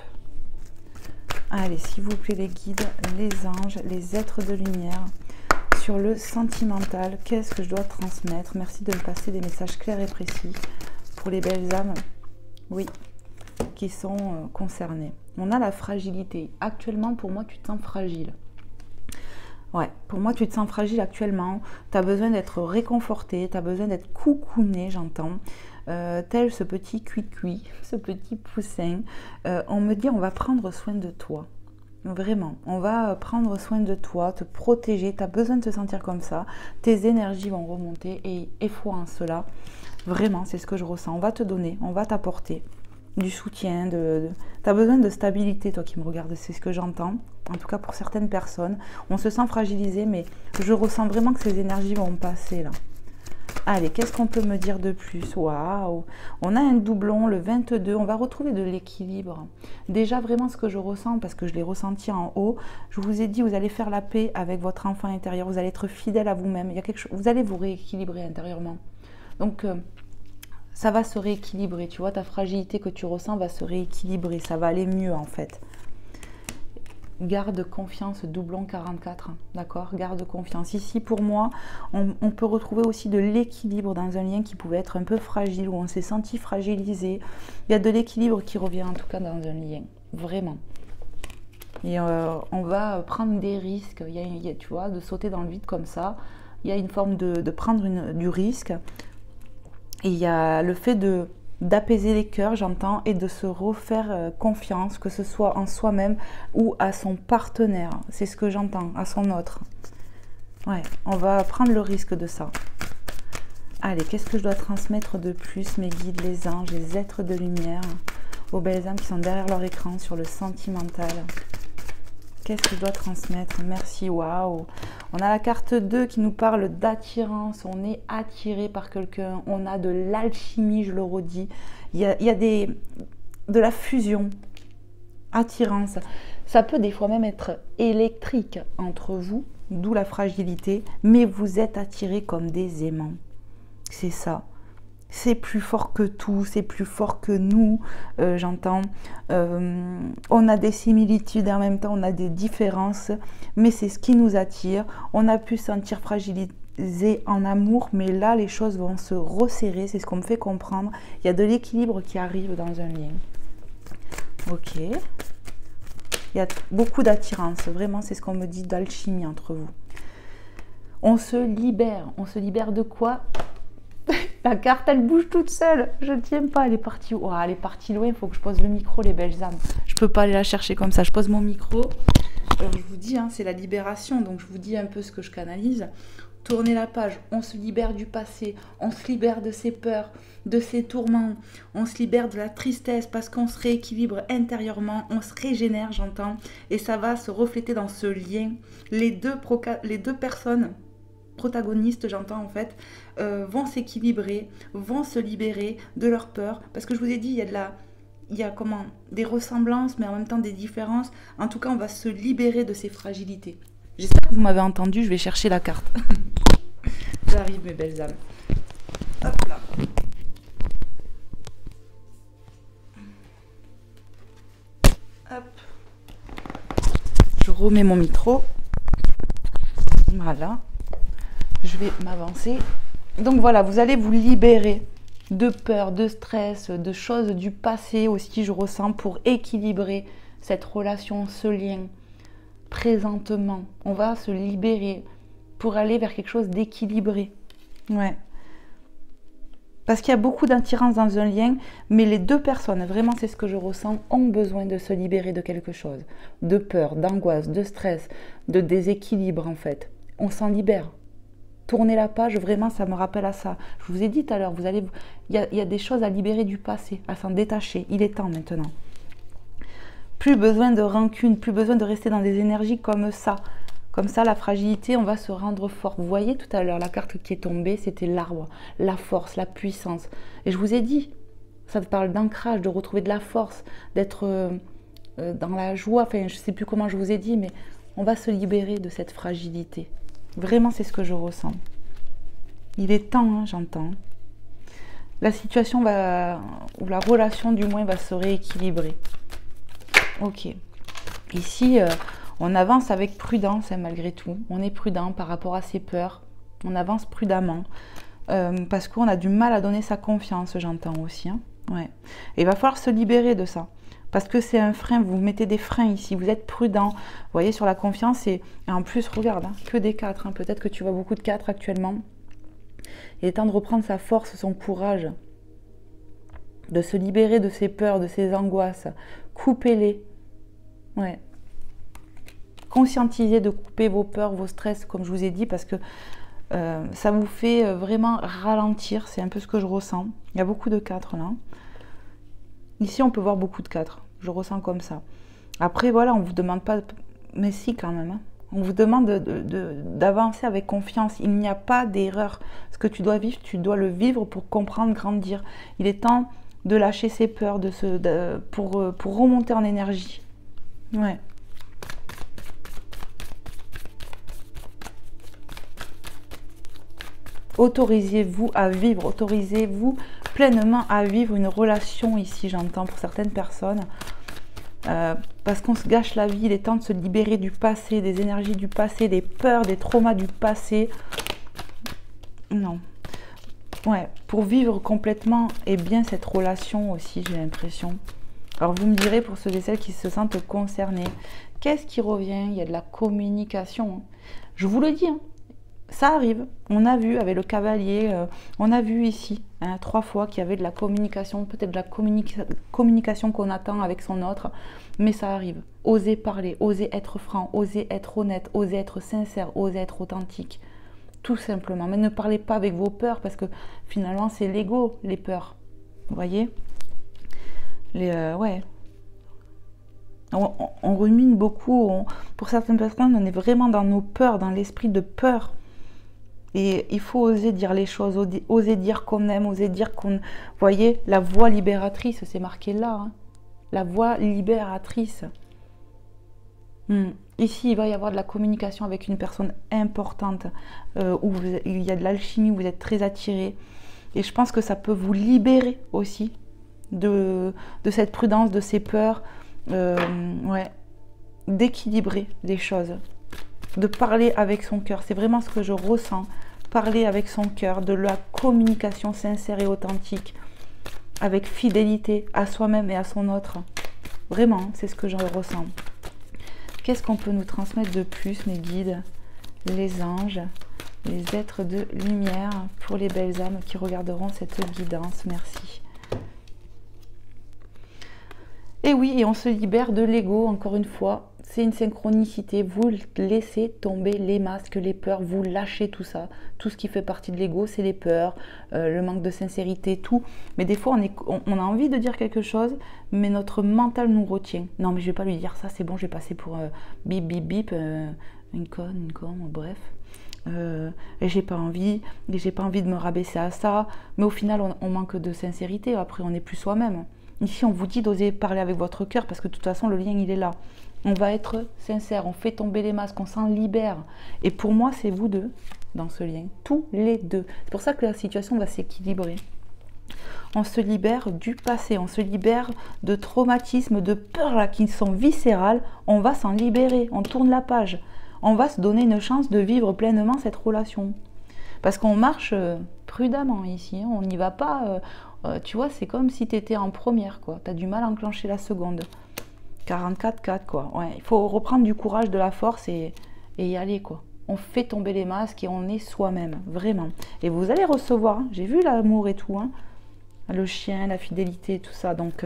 Allez, s'il vous plaît, les guides, les anges, les êtres de lumière, sur le sentimental, qu'est-ce que je dois transmettre? Merci de me passer des messages clairs et précis pour les belles âmes, oui, qui sont concernées. On a la fragilité. Actuellement, pour moi, tu te sens fragile. Ouais, pour moi, tu te sens fragile actuellement. Tu as besoin d'être réconforté, tu as besoin d'être coucouné, j'entends. Tel ce petit cuit-cuit, ce petit poussin. On me dit, on va prendre soin de toi. Vraiment, on va prendre soin de toi, te protéger, tu as besoin de te sentir comme ça, tes énergies vont remonter et foi en cela, vraiment c'est ce que je ressens, on va te donner, on va t'apporter du soutien, tu as besoin de stabilité toi qui me regardes, c'est ce que j'entends, en tout cas pour certaines personnes, on se sent fragilisé mais je ressens vraiment que ces énergies vont passer là. Allez, qu'est-ce qu'on peut me dire de plus? Waouh! On a un doublon, le 22, on va retrouver de l'équilibre. Déjà, vraiment, ce que je ressens, parce que je l'ai ressenti en haut, je vous ai dit, vous allez faire la paix avec votre enfant intérieur, vous allez être fidèle à vous-même, il y a quelque chose, vous allez vous rééquilibrer intérieurement. Donc, ça va se rééquilibrer, tu vois, ta fragilité que tu ressens va se rééquilibrer, ça va aller mieux en fait. Garde confiance, doublon 44, d'accord? Garde confiance. Ici, pour moi, on peut retrouver aussi de l'équilibre dans un lien qui pouvait être un peu fragile, où on s'est senti fragilisé. Il y a de l'équilibre qui revient en tout cas dans un lien, vraiment. Et on va prendre des risques, tu vois, de sauter dans le vide comme ça. Il y a une forme de prendre du risque. Et il y a le fait d'apaiser les cœurs, j'entends, et de se refaire confiance, que ce soit en soi-même ou à son partenaire. C'est ce que j'entends, à son autre. Ouais, on va prendre le risque de ça. Allez, qu'est-ce que je dois transmettre de plus, mes guides, les anges, les êtres de lumière, aux belles âmes qui sont derrière leur écran, sur le sentimental? Qu'est-ce que je dois transmettre? Merci, waouh! On a la carte 2 qui nous parle d'attirance. On est attiré par quelqu'un. On a de l'alchimie, je le redis. Il y a de la fusion. Attirance. Ça peut des fois même être électrique entre vous, d'où la fragilité. Mais vous êtes attirés comme des aimants. C'est ça. C'est plus fort que tout, c'est plus fort que nous, j'entends. On a des similitudes, en même temps on a des différences, mais c'est ce qui nous attire. On a pu se sentir fragilisé en amour, mais là les choses vont se resserrer, c'est ce qu'on me fait comprendre. Il y a de l'équilibre qui arrive dans un lien. Ok. Il y a beaucoup d'attirance, vraiment c'est ce qu'on me dit d'alchimie entre vous. On se libère de quoi? La carte, elle bouge toute seule. Je ne tiens pas. Elle est partie. Oh, elle est partie loin. Il faut que je pose le micro, les belles âmes. Je ne peux pas aller la chercher comme ça. Je pose mon micro. Alors, je vous dis, hein, c'est la libération. Donc, je vous dis un peu ce que je canalise. Tournez la page. On se libère du passé. On se libère de ses peurs, de ses tourments. On se libère de la tristesse parce qu'on se rééquilibre intérieurement. On se régénère, j'entends. Et ça va se refléter dans ce lien. Les deux personnes protagonistes, j'entends en fait, vont s'équilibrer, vont se libérer de leur peur, parce que je vous ai dit, il y a il y a comment, des ressemblances, mais en même temps des différences. En tout cas, on va se libérer de ces fragilités. J'espère que vous m'avez entendu, je vais chercher la carte. J'arrive, mes belles âmes. Hop là. Hop. Je remets mon micro. Voilà. Je vais m'avancer. Donc voilà, vous allez vous libérer de peur, de stress, de choses du passé aussi, je ressens, pour équilibrer cette relation, ce lien. Présentement, on va se libérer pour aller vers quelque chose d'équilibré. Ouais. Parce qu'il y a beaucoup d'attirance dans un lien, mais les deux personnes, vraiment c'est ce que je ressens, ont besoin de se libérer de quelque chose. De peur, d'angoisse, de stress, de déséquilibre en fait. On s'en libère. Tournez la page, vraiment ça me rappelle à ça. Je vous ai dit tout à l'heure, il y a des choses à libérer du passé, à s'en détacher. Il est temps maintenant. Plus besoin de rancune, plus besoin de rester dans des énergies comme ça. Comme ça, la fragilité, on va se rendre fort. Vous voyez tout à l'heure, la carte qui est tombée, c'était l'arbre, la force, la puissance. Et je vous ai dit, ça te parle d'ancrage, de retrouver de la force, d'être dans la joie. Enfin, je ne sais plus comment je vous ai dit, mais on va se libérer de cette fragilité. Vraiment, c'est ce que je ressens. Il est temps, hein, j'entends. La situation va, ou la relation du moins, va se rééquilibrer. Ok. Ici, on avance avec prudence, hein, malgré tout. On est prudent par rapport à ses peurs. On avance prudemment. Parce qu'on a du mal à donner sa confiance, j'entends aussi. Hein. Ouais. Et il va falloir se libérer de ça. Parce que c'est un frein, vous mettez des freins ici, vous êtes prudent. Vous voyez, sur la confiance, et en plus, regarde, hein, que des 4. Hein. Peut-être que tu vois beaucoup de 4 actuellement. Il est temps de reprendre sa force, son courage. De se libérer de ses peurs, de ses angoisses. Coupez-les. Ouais. Conscientisez de couper vos peurs, vos stress, comme je vous ai dit, parce que ça vous fait vraiment ralentir. C'est un peu ce que je ressens. Il y a beaucoup de 4 là. Ici, on peut voir beaucoup de 4. Je ressens comme ça. Après, voilà, on ne vous demande pas... Mais si, quand même. Hein. On vous demande d'avancer avec confiance. Il n'y a pas d'erreur. Ce que tu dois vivre, tu dois le vivre pour comprendre, grandir. Il est temps de lâcher ses peurs, pour remonter en énergie. Ouais. Autorisez-vous à vivre, autorisez-vous pleinement à vivre une relation ici, j'entends, pour certaines personnes. Parce qu'on se gâche la vie, il est temps de se libérer du passé, des énergies du passé, des peurs, des traumas du passé. Non. Ouais, pour vivre complètement et bien cette relation aussi, j'ai l'impression. Alors vous me direz, pour ceux et celles qui se sentent concernés, qu'est-ce qui revient? Il y a de la communication. Je vous le dis, hein. Ça arrive, on a vu avec le cavalier, on a vu ici, hein, 3 fois qu'il y avait de la communication, peut-être de la communication qu'on attend avec son autre, mais ça arrive. Osez parler, osez être franc, osez être honnête, osez être sincère, osez être authentique, tout simplement. Mais ne parlez pas avec vos peurs, parce que finalement c'est l'ego, les peurs, vous voyez. Ouais. On rumine beaucoup, pour certaines personnes, on est vraiment dans nos peurs, dans l'esprit de peur. Et il faut oser dire les choses, oser dire qu'on aime, oser dire qu'on... Vous voyez, la voix libératrice, c'est marqué là. Hein. La voix libératrice. Ici, il va y avoir de la communication avec une personne importante, où il y a de l'alchimie, où vous êtes très attirés. Et je pense que ça peut vous libérer aussi de cette prudence, de ces peurs, ouais, d'équilibrer les choses. De parler avec son cœur, c'est vraiment ce que je ressens. Parler avec son cœur, de la communication sincère et authentique, avec fidélité à soi-même et à son autre. Vraiment, c'est ce que je ressens. Qu'est-ce qu'on peut nous transmettre de plus, mes guides, les anges, les êtres de lumière, pour les belles âmes qui regarderont cette guidance? Merci. Et oui, et on se libère de l'ego, encore une fois. C'est une synchronicité. Vous laissez tomber les masques, les peurs, vous lâchez tout ça. Tout ce qui fait partie de l'ego, c'est les peurs, le manque de sincérité, tout. Mais des fois, on a envie de dire quelque chose, mais notre mental nous retient. Non, mais je ne vais pas lui dire ça, c'est bon, je vais passer pour bip, bip, bip, une conne, bref. Et j'ai pas envie de me rabaisser à ça. Mais au final, on manque de sincérité. Après, on n'est plus soi-même. Ici, on vous dit d'oser parler avec votre cœur parce que de toute façon, le lien, il est là. On va être sincère, on fait tomber les masques, on s'en libère. Et pour moi, c'est vous deux dans ce lien, tous les deux. C'est pour ça que la situation va s'équilibrer. On se libère du passé, on se libère de traumatismes, de peurs là, qui sont viscérales. On va s'en libérer, on tourne la page. On va se donner une chance de vivre pleinement cette relation. Parce qu'on marche prudemment ici, hein. On n'y va pas, tu vois, c'est comme si tu étais en première, quoi. Tu as du mal à enclencher la seconde. 44-4, quoi. Ouais, il faut reprendre du courage, de la force et y aller, quoi. On fait tomber les masques et on est soi-même, vraiment. Et vous allez recevoir, hein. J'ai vu l'amour et tout, hein. Le chien, la fidélité, tout ça. Donc,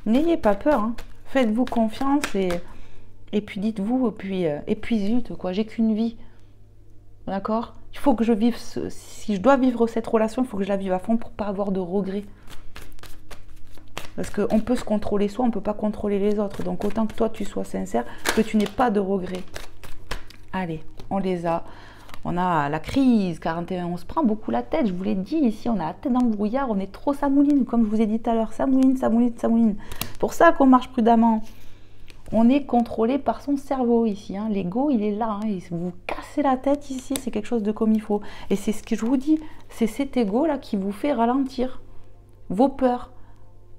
n'ayez pas peur, hein. Faites-vous confiance et puis dites-vous, et puis zut, quoi, j'ai qu'une vie. D'accord? Il faut que je vive, si je dois vivre cette relation, il faut que je la vive à fond pour ne pas avoir de regrets. Parce qu'on peut se contrôler soi, on ne peut pas contrôler les autres. Donc autant que toi, tu sois sincère, que tu n'aies pas de regrets. Allez, on les a. On a la crise, 41, on se prend beaucoup la tête. Je vous l'ai dit, ici, on a la tête dans le brouillard, on est trop samouline, comme je vous ai dit tout à l'heure. Samouline, samouline, samouline. C'est pour ça qu'on marche prudemment. On est contrôlé par son cerveau ici, hein. L'ego, il est là, hein. Vous vous cassez la tête ici, c'est quelque chose de comme il faut. Et c'est ce que je vous dis, c'est cet ego-là qui vous fait ralentir vos peurs.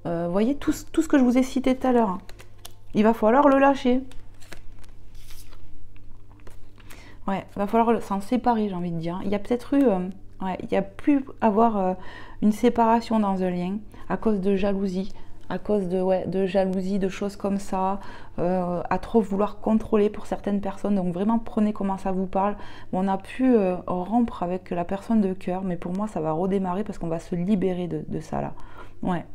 Voyez tout ce que je vous ai cité tout à l'heure. Il va falloir le lâcher. Ouais, il va falloir s'en séparer, j'ai envie de dire. Il y a peut-être eu... il y a pu avoir une séparation dans un lien à cause de jalousie. À cause de jalousie, de choses comme ça, à trop vouloir contrôler pour certaines personnes. Donc vraiment, prenez comment ça vous parle. On a pu rompre avec la personne de cœur, mais pour moi, ça va redémarrer parce qu'on va se libérer de ça là. Ouais.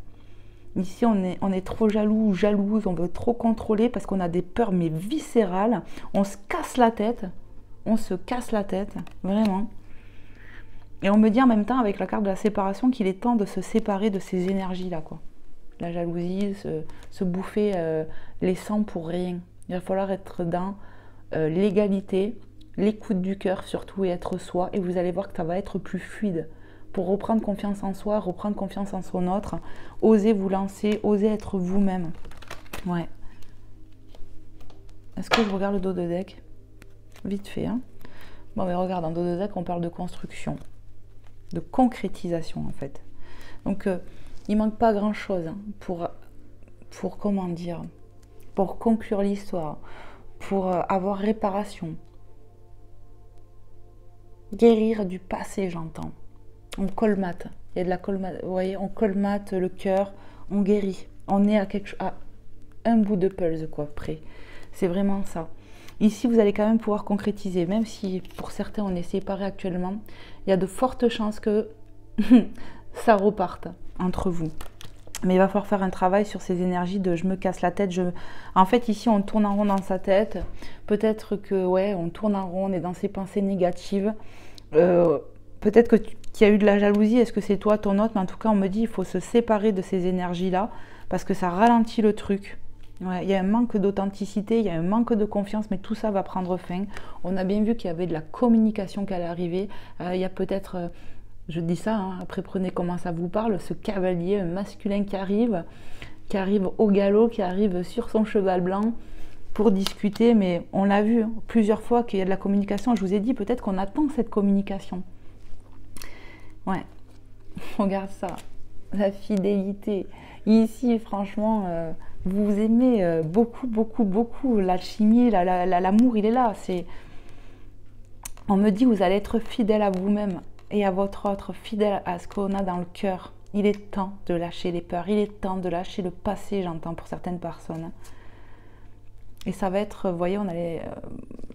Ici, on est trop jaloux ou jalouse, on veut trop contrôler parce qu'on a des peurs, mais viscérales. On se casse la tête. On se casse la tête, vraiment. Et on me dit en même temps, avec la carte de la séparation, qu'il est temps de se séparer de ces énergies-là, quoi. La jalousie, se bouffer les sangs pour rien. Il va falloir être dans l'égalité, l'écoute du cœur surtout et être soi. Et vous allez voir que ça va être plus fluide. Pour reprendre confiance en soi, reprendre confiance en son autre, osez vous lancer, osez être vous-même. Ouais. Est-ce que je regarde le dos de deck? Vite fait, hein. Bon, mais regarde, en dos de deck, on parle de construction, de concrétisation en fait. Donc, il manque pas grand-chose hein, pour comment dire, pour conclure l'histoire, pour avoir réparation. Guérir du passé, j'entends. On colmate. Il y a de la colmate. Vous voyez, on colmate le cœur, on guérit. On est à un bout de pulse, quoi, près. C'est vraiment ça. Ici, vous allez quand même pouvoir concrétiser, même si pour certains, on est séparés actuellement. Il y a de fortes chances que ça reparte entre vous. Mais il va falloir faire un travail sur ces énergies de je me casse la tête. En fait, ici, on tourne en rond dans sa tête. Peut-être que, ouais, on tourne en rond, on est dans ses pensées négatives. Peut-être qu'il y a eu de la jalousie. Est-ce que c'est toi, ton autre? Mais en tout cas, on me dit il faut se séparer de ces énergies-là parce que ça ralentit le truc. Ouais, il y a un manque d'authenticité, il y a un manque de confiance, mais tout ça va prendre fin. On a bien vu qu'il y avait de la communication qui allait arriver. Il y a peut-être... je dis ça, hein, après prenez comment ça vous parle, ce cavalier masculin qui arrive au galop, qui arrive sur son cheval blanc pour discuter, mais on l'a vu plusieurs fois qu'il y a de la communication. Je vous ai dit peut-être qu'on attend cette communication. Ouais, regarde ça, la fidélité. Ici, franchement, vous aimez beaucoup, beaucoup, beaucoup l'alchimie, l'amour, il est là. On me dit vous allez être fidèle à vous-même et à votre autre, fidèle à ce qu'on a dans le cœur. Il est temps de lâcher les peurs, il est temps de lâcher le passé, j'entends, pour certaines personnes. Et ça va être, vous voyez, on a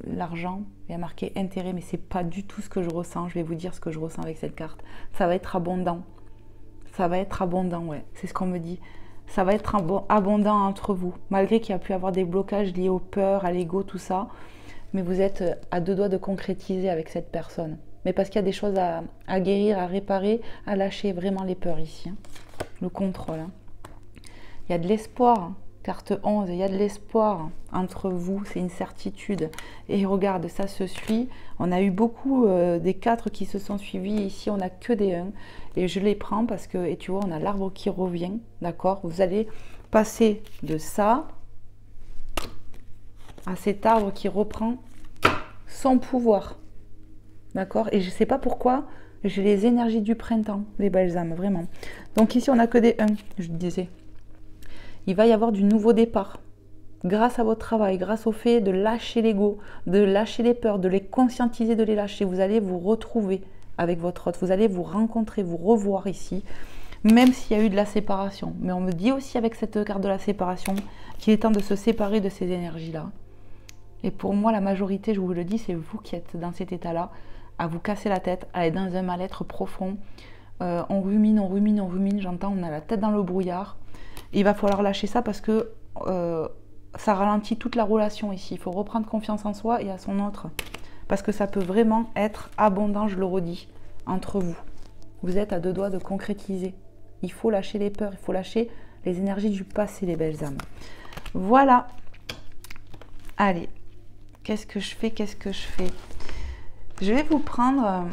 l'argent, il y a marqué intérêt, mais c'est pas du tout ce que je ressens. Je vais vous dire ce que je ressens avec cette carte. Ça va être abondant. Ça va être abondant, ouais, c'est ce qu'on me dit. Ça va être abondant entre vous, malgré qu'il y a pu avoir des blocages liés aux peurs, à l'ego, tout ça. Mais vous êtes à deux doigts de concrétiser avec cette personne. Mais parce qu'il y a des choses à guérir, à réparer, à lâcher vraiment les peurs ici. Hein. Le contrôle. Hein. Il y a de l'espoir. Hein. Carte 11, il y a de l'espoir entre vous, c'est une certitude. Et regarde, ça se suit. On a eu beaucoup des 4 qui se sont suivis. Ici, on n'a que des 1. Et je les prends parce que, et tu vois, on a l'arbre qui revient. D'accord? Vous allez passer de ça à cet arbre qui reprend son pouvoir. D'accord? Et je ne sais pas pourquoi, j'ai les énergies du printemps, les belles âmes, vraiment. Donc ici, on n'a que des 1, je disais. Il va y avoir du nouveau départ. Grâce à votre travail, grâce au fait de lâcher l'ego, de lâcher les peurs, de les conscientiser, de les lâcher, vous allez vous retrouver avec votre hôte. Vous allez vous rencontrer, vous revoir ici, même s'il y a eu de la séparation. Mais on me dit aussi avec cette carte de la séparation qu'il est temps de se séparer de ces énergies-là. Et pour moi, la majorité, je vous le dis, c'est vous qui êtes dans cet état-là, à vous casser la tête, à être dans un mal-être profond. On rumine, on rumine, on rumine, j'entends, on a la tête dans le brouillard. Il va falloir lâcher ça parce que ça ralentit toute la relation ici. Il faut reprendre confiance en soi et à son autre. Parce que ça peut vraiment être abondant, je le redis, entre vous. Vous êtes à 2 doigts de concrétiser. Il faut lâcher les peurs, il faut lâcher les énergies du passé, les belles âmes. Voilà. Allez, qu'est-ce que je fais? Qu'est-ce que je fais? Je vais vous prendre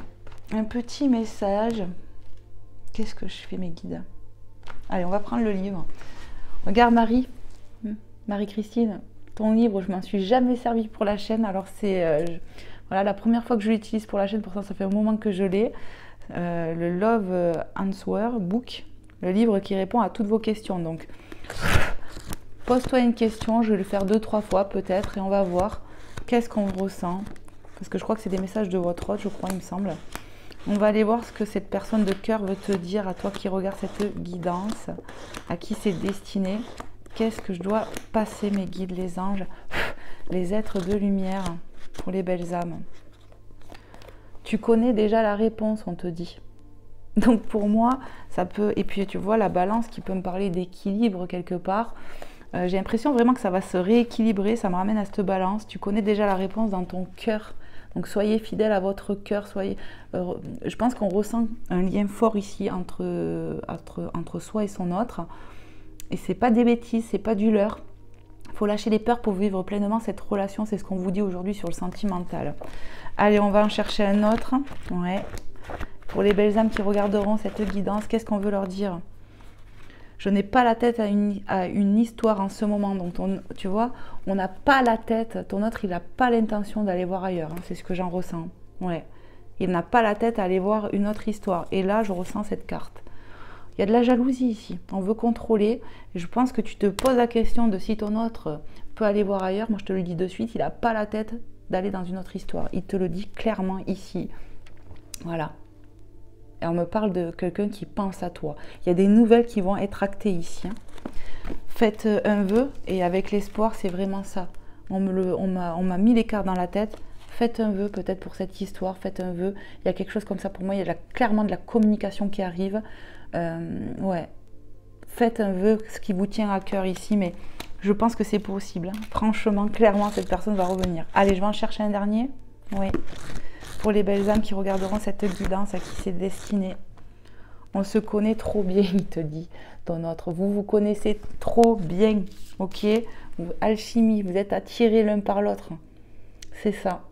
un petit message. Qu'est-ce que je fais, mes guides? Allez, on va prendre le livre. Regarde Marie, Marie-Christine, ton livre, je m'en suis jamais servi pour la chaîne. Alors c'est voilà, la première fois que je l'utilise pour la chaîne, pourtant ça fait un moment que je l'ai. Le Love Answer Book, le livre qui répond à toutes vos questions. Donc, pose-toi une question, je vais le faire 2-3 fois peut-être et on va voir qu'est-ce qu'on ressent. Parce que je crois que c'est des messages de votre hôte, je crois, il me semble. On va aller voir ce que cette personne de cœur veut te dire à toi qui regarde cette guidance, à qui c'est destiné. Qu'est-ce que je dois passer, mes guides, les anges, les êtres de lumière pour les belles âmes? Tu connais déjà la réponse, on te dit. Donc pour moi, ça peut... Et puis tu vois la balance qui peut me parler d'équilibre quelque part. J'ai l'impression vraiment que ça va se rééquilibrer, ça me ramène à cette balance. Tu connais déjà la réponse dans ton cœur. Donc soyez fidèles à votre cœur, je pense qu'on ressent un lien fort ici entre soi et son autre. Et c'est pas des bêtises, c'est pas du leurre. Il faut lâcher les peurs pour vivre pleinement cette relation, c'est ce qu'on vous dit aujourd'hui sur le sentimental. Allez, on va en chercher un autre. Ouais. Pour les belles âmes qui regarderont cette guidance, qu'est-ce qu'on veut leur dire? Je n'ai pas la tête à une histoire en ce moment. Donc, tu vois, on n'a pas la tête. Ton autre, il n'a pas l'intention d'aller voir ailleurs. Hein, c'est ce que j'en ressens. Ouais. Il n'a pas la tête à aller voir une autre histoire. Et là, je ressens cette carte. Il y a de la jalousie ici. On veut contrôler. Et je pense que tu te poses la question de si ton autre peut aller voir ailleurs. Moi, je te le dis de suite, il n'a pas la tête d'aller dans une autre histoire. Il te le dit clairement ici. Voilà. Et on me parle de quelqu'un qui pense à toi. Il y a des nouvelles qui vont être actées ici. Hein. Faites un vœu et avec l'espoir, c'est vraiment ça. On m'a mis les cartes dans la tête. Faites un vœu peut-être pour cette histoire. Faites un vœu. Il y a quelque chose comme ça pour moi. Il y a clairement de la communication qui arrive. Ouais. Faites un vœu, ce qui vous tient à cœur ici. Mais je pense que c'est possible. Hein. Franchement, clairement, cette personne va revenir. Allez, je vais en chercher un dernier. Oui. Pour les belles âmes qui regarderont cette guidance à qui c'est destiné. On se connaît trop bien, il te dit, ton autre. Vous vous connaissez trop bien, ok? Alchimie, vous êtes attirés l'un par l'autre. C'est ça.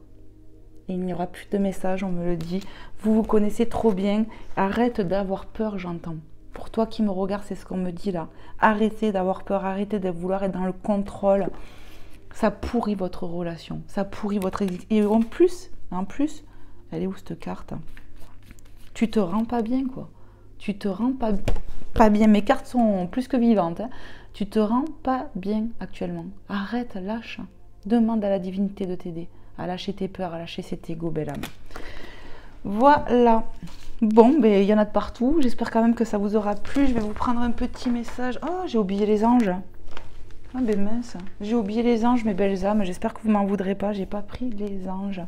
Et il n'y aura plus de messages, on me le dit. Vous vous connaissez trop bien. Arrête d'avoir peur, j'entends. Pour toi qui me regarde, c'est ce qu'on me dit là. Arrêtez d'avoir peur, arrêtez de vouloir être dans le contrôle. Ça pourrit votre relation, ça pourrit votre existence. Et en plus, elle est où cette carte? Tu te rends pas bien, quoi. Tu te rends pas bien. Mes cartes sont plus que vivantes. Hein. Tu te rends pas bien actuellement. Arrête, lâche. Demande à la divinité de t'aider. À lâcher tes peurs, à lâcher cet ego, belle âme. Voilà. Bon, ben, il y en a de partout. J'espère quand même que ça vous aura plu. Je vais vous prendre un petit message. Oh, j'ai oublié les anges. Ah ben mince. J'ai oublié les anges, mes belles âmes. J'espère que vous m'en voudrez pas. J'ai pas pris les anges.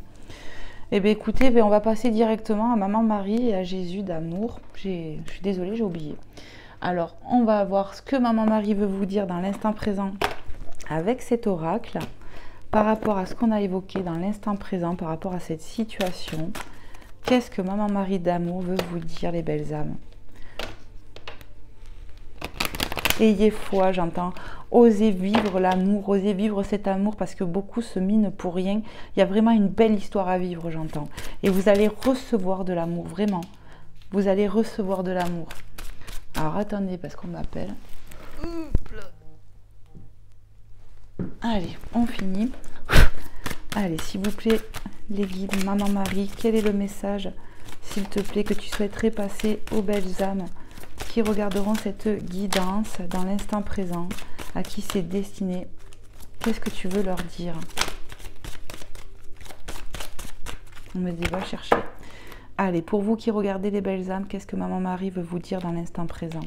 Eh bien écoutez, on va passer directement à Maman Marie et à Jésus d'amour. Je suis désolée, j'ai oublié. Alors, on va voir ce que Maman Marie veut vous dire dans l'instant présent avec cet oracle, par rapport à ce qu'on a évoqué dans l'instant présent, par rapport à cette situation. Qu'est-ce que Maman Marie d'amour veut vous dire, les belles âmes? Ayez foi, j'entends. Osez vivre l'amour, osez vivre cet amour parce que beaucoup se minent pour rien. Il y a vraiment une belle histoire à vivre, j'entends. Et vous allez recevoir de l'amour, vraiment. Vous allez recevoir de l'amour. Alors attendez, parce qu'on m'appelle. Allez, on finit. Allez, s'il vous plaît, les guides, Maman Marie, quel est le message, s'il te plaît, que tu souhaiterais passer aux belles âmes qui regarderont cette guidance dans l'instant présent, à qui c'est destiné? Qu'est-ce que tu veux leur dire? On me dit, va chercher. Allez, pour vous qui regardez les belles âmes, qu'est-ce que Maman Marie veut vous dire dans l'instant présent?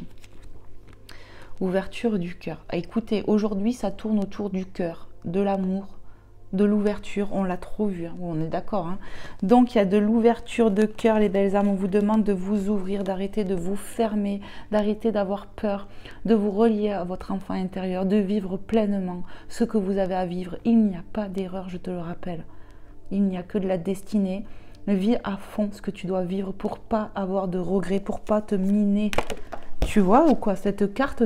Ouverture du cœur. Écoutez, aujourd'hui, ça tourne autour du cœur, de l'amour, de l'ouverture. On l'a trop vu, hein. On est d'accord. Hein. Donc, il y a de l'ouverture de cœur, les belles âmes. On vous demande de vous ouvrir, d'arrêter de vous fermer, d'arrêter d'avoir peur, de vous relier à votre enfant intérieur, de vivre pleinement ce que vous avez à vivre. Il n'y a pas d'erreur, je te le rappelle. Il n'y a que de la destinée. Vis à fond ce que tu dois vivre pour pas avoir de regrets, pour pas te miner. Tu vois ou quoi? Cette carte,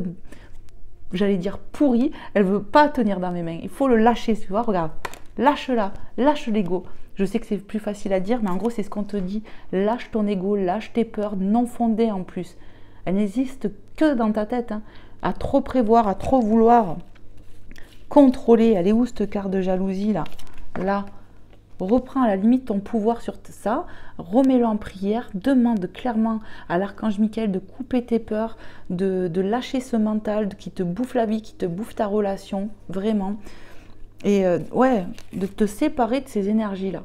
j'allais dire pourrie, elle veut pas tenir dans mes mains. Il faut le lâcher, tu vois, regarde. Lâche-la, lâche l'ego. Je sais que c'est plus facile à dire, mais en gros, c'est ce qu'on te dit. Lâche ton ego, lâche tes peurs non fondées en plus. Elles n'existent que dans ta tête. Hein. À trop prévoir, à trop vouloir contrôler. Elle est où cette carte de jalousie là? Là. Reprends à la limite ton pouvoir sur ça, remets-le en prière, demande clairement à l'archange Michael de couper tes peurs, de lâcher ce mental qui te bouffe la vie, qui te bouffe ta relation, vraiment. Et ouais, de te séparer de ces énergies-là.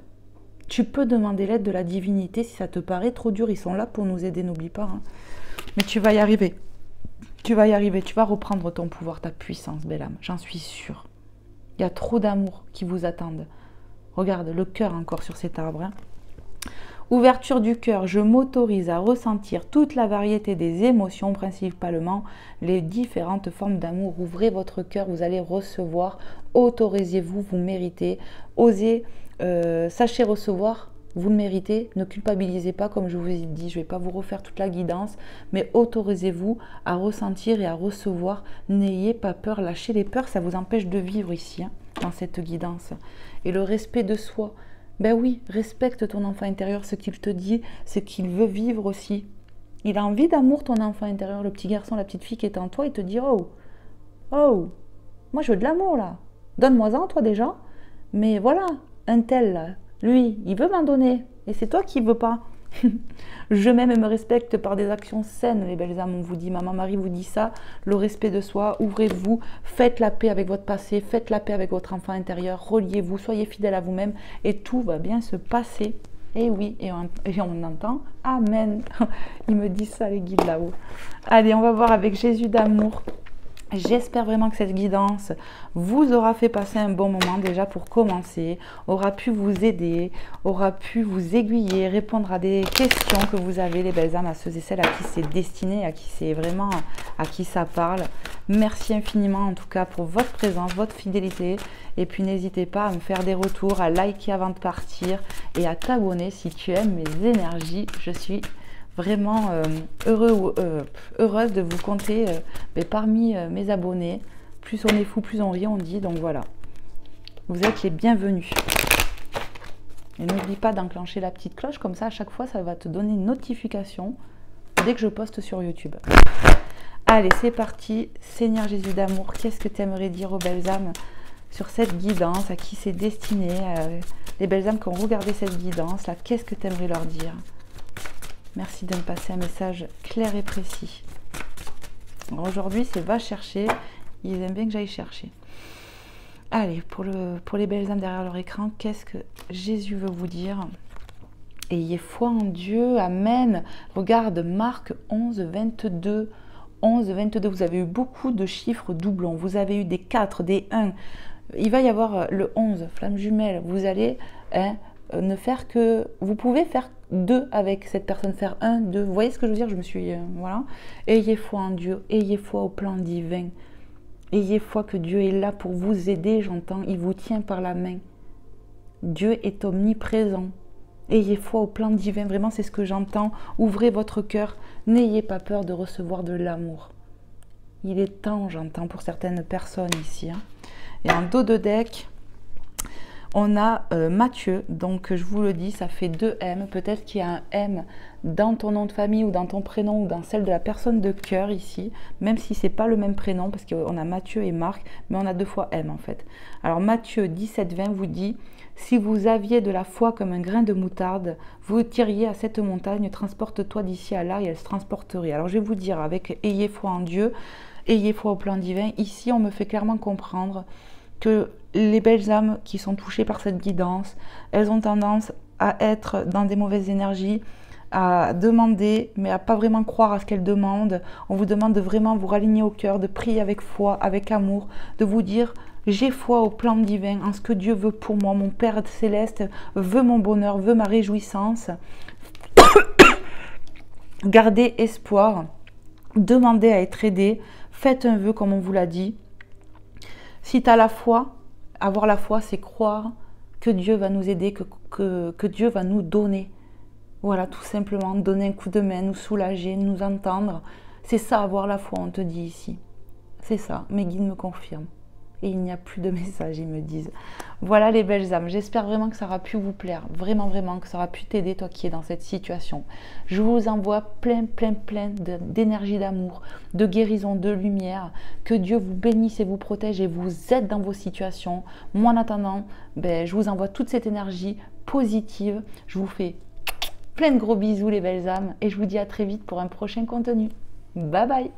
Tu peux demander l'aide de la divinité si ça te paraît trop dur, ils sont là pour nous aider, n'oublie pas. Hein. Mais tu vas y arriver. Tu vas y arriver, tu vas reprendre ton pouvoir, ta puissance, belle âme, j'en suis sûre. Il y a trop d'amour qui vous attendent. Regarde, le cœur encore sur cet arbre. Hein. Ouverture du cœur, je m'autorise à ressentir toute la variété des émotions, principalement les différentes formes d'amour. Ouvrez votre cœur, vous allez recevoir. Autorisez-vous, vous méritez. Osez, sachez recevoir, vous le méritez. Ne culpabilisez pas, comme je vous ai dit. Je ne vais pas vous refaire toute la guidance, mais autorisez-vous à ressentir et à recevoir. N'ayez pas peur, lâchez les peurs, ça vous empêche de vivre ici, hein, dans cette guidance. Et le respect de soi. Ben oui, respecte ton enfant intérieur, ce qu'il te dit, ce qu'il veut vivre aussi. Il a envie d'amour, ton enfant intérieur, le petit garçon, la petite fille qui est en toi, il te dit « Oh, oh, moi je veux de l'amour là. Donne-moi-en toi déjà. Mais voilà, un tel là, lui, il veut m'en donner. Et c'est toi qui ne veux pas. » Je m'aime et me respecte par des actions saines, les belles âmes, on vous dit, Maman Marie vous dit ça, le respect de soi, ouvrez-vous, faites la paix avec votre passé, faites la paix avec votre enfant intérieur, reliez-vous, soyez fidèle à vous-même et tout va bien se passer. Et oui, et on entend Amen. Ils me disent ça les guides là-haut. Allez, on va voir avec Jésus d'amour. J'espère vraiment que cette guidance vous aura fait passer un bon moment déjà pour commencer, aura pu vous aider, aura pu vous aiguiller, répondre à des questions que vous avez, les belles âmes, à ceux et celles à qui c'est destiné, à qui c'est vraiment, à qui ça parle. Merci infiniment en tout cas pour votre présence, votre fidélité. Et puis n'hésitez pas à me faire des retours, à liker avant de partir et à t'abonner si tu aimes mes énergies. Je suis vraiment heureuse de vous compter parmi mes abonnés. Plus on est fou, plus on rit, on dit. Donc voilà, vous êtes les bienvenus. Et n'oublie pas d'enclencher la petite cloche, comme ça à chaque fois ça va te donner une notification dès que je poste sur YouTube. Allez, c'est parti. Seigneur Jésus d'amour, qu'est-ce que tu aimerais dire aux belles âmes sur cette guidance, à qui c'est destiné, les belles âmes qui ont regardé cette guidance là, qu'est-ce que tu aimerais leur dire? Merci de me passer un message clair et précis. Aujourd'hui, c'est va chercher. Ils aiment bien que j'aille chercher. Allez, pour les belles âmes derrière leur écran, qu'est-ce que Jésus veut vous dire? Ayez foi en Dieu. Amen. Regarde, Marc 11, 22. 11, 22, vous avez eu beaucoup de chiffres doublons. Vous avez eu des 4, des 1. Il va y avoir le 11, flamme jumelle. Vous allez ne faire que... Vous pouvez faire 2 avec cette personne, faire 1, 2. Vous voyez ce que je veux dire? Je me suis... voilà. Ayez foi en Dieu, ayez foi au plan divin. Ayez foi que Dieu est là pour vous aider, j'entends. Il vous tient par la main. Dieu est omniprésent. Ayez foi au plan divin, vraiment c'est ce que j'entends. Ouvrez votre cœur, n'ayez pas peur de recevoir de l'amour. Il est temps, j'entends, pour certaines personnes ici. Hein. Et en dos de deck, on a Mathieu. Donc, je vous le dis, ça fait 2 M. Peut-être qu'il y a un M dans ton nom de famille ou dans ton prénom ou dans celle de la personne de cœur ici. Même si ce n'est pas le même prénom, parce qu'on a Mathieu et Marc, mais on a 2 fois M en fait. Alors, Mathieu 17-20 vous dit... Si vous aviez de la foi comme un grain de moutarde, vous tiriez à cette montagne, transporte-toi d'ici à là et elle se transporterait. Alors je vais vous dire, avec ayez foi en Dieu, ayez foi au plan divin, ici on me fait clairement comprendre que les belles âmes qui sont touchées par cette guidance, elles ont tendance à être dans des mauvaises énergies, à demander, mais à pas vraiment croire à ce qu'elles demandent. On vous demande de vraiment vous raligner au cœur, de prier avec foi, avec amour, de vous dire... J'ai foi au plan divin, en ce que Dieu veut pour moi. Mon Père céleste veut mon bonheur, veut ma réjouissance. Gardez espoir, demandez à être aidé, faites un vœu comme on vous l'a dit. Si tu as la foi, avoir la foi, c'est croire que Dieu va nous aider, que Dieu va nous donner. Voilà, tout simplement, donner un coup de main, nous soulager, nous entendre. C'est ça, avoir la foi, on te dit ici. C'est ça, mes guides me confirment. Et il n'y a plus de messages, ils me disent. Voilà les belles âmes, j'espère vraiment que ça aura pu vous plaire, vraiment, vraiment, que ça aura pu t'aider, toi qui es dans cette situation. Je vous envoie plein d'énergie d'amour, de guérison, de lumière, que Dieu vous bénisse et vous protège et vous aide dans vos situations. Moi, en attendant, je vous envoie toute cette énergie positive. Je vous fais plein de gros bisous les belles âmes et je vous dis à très vite pour un prochain contenu. Bye bye.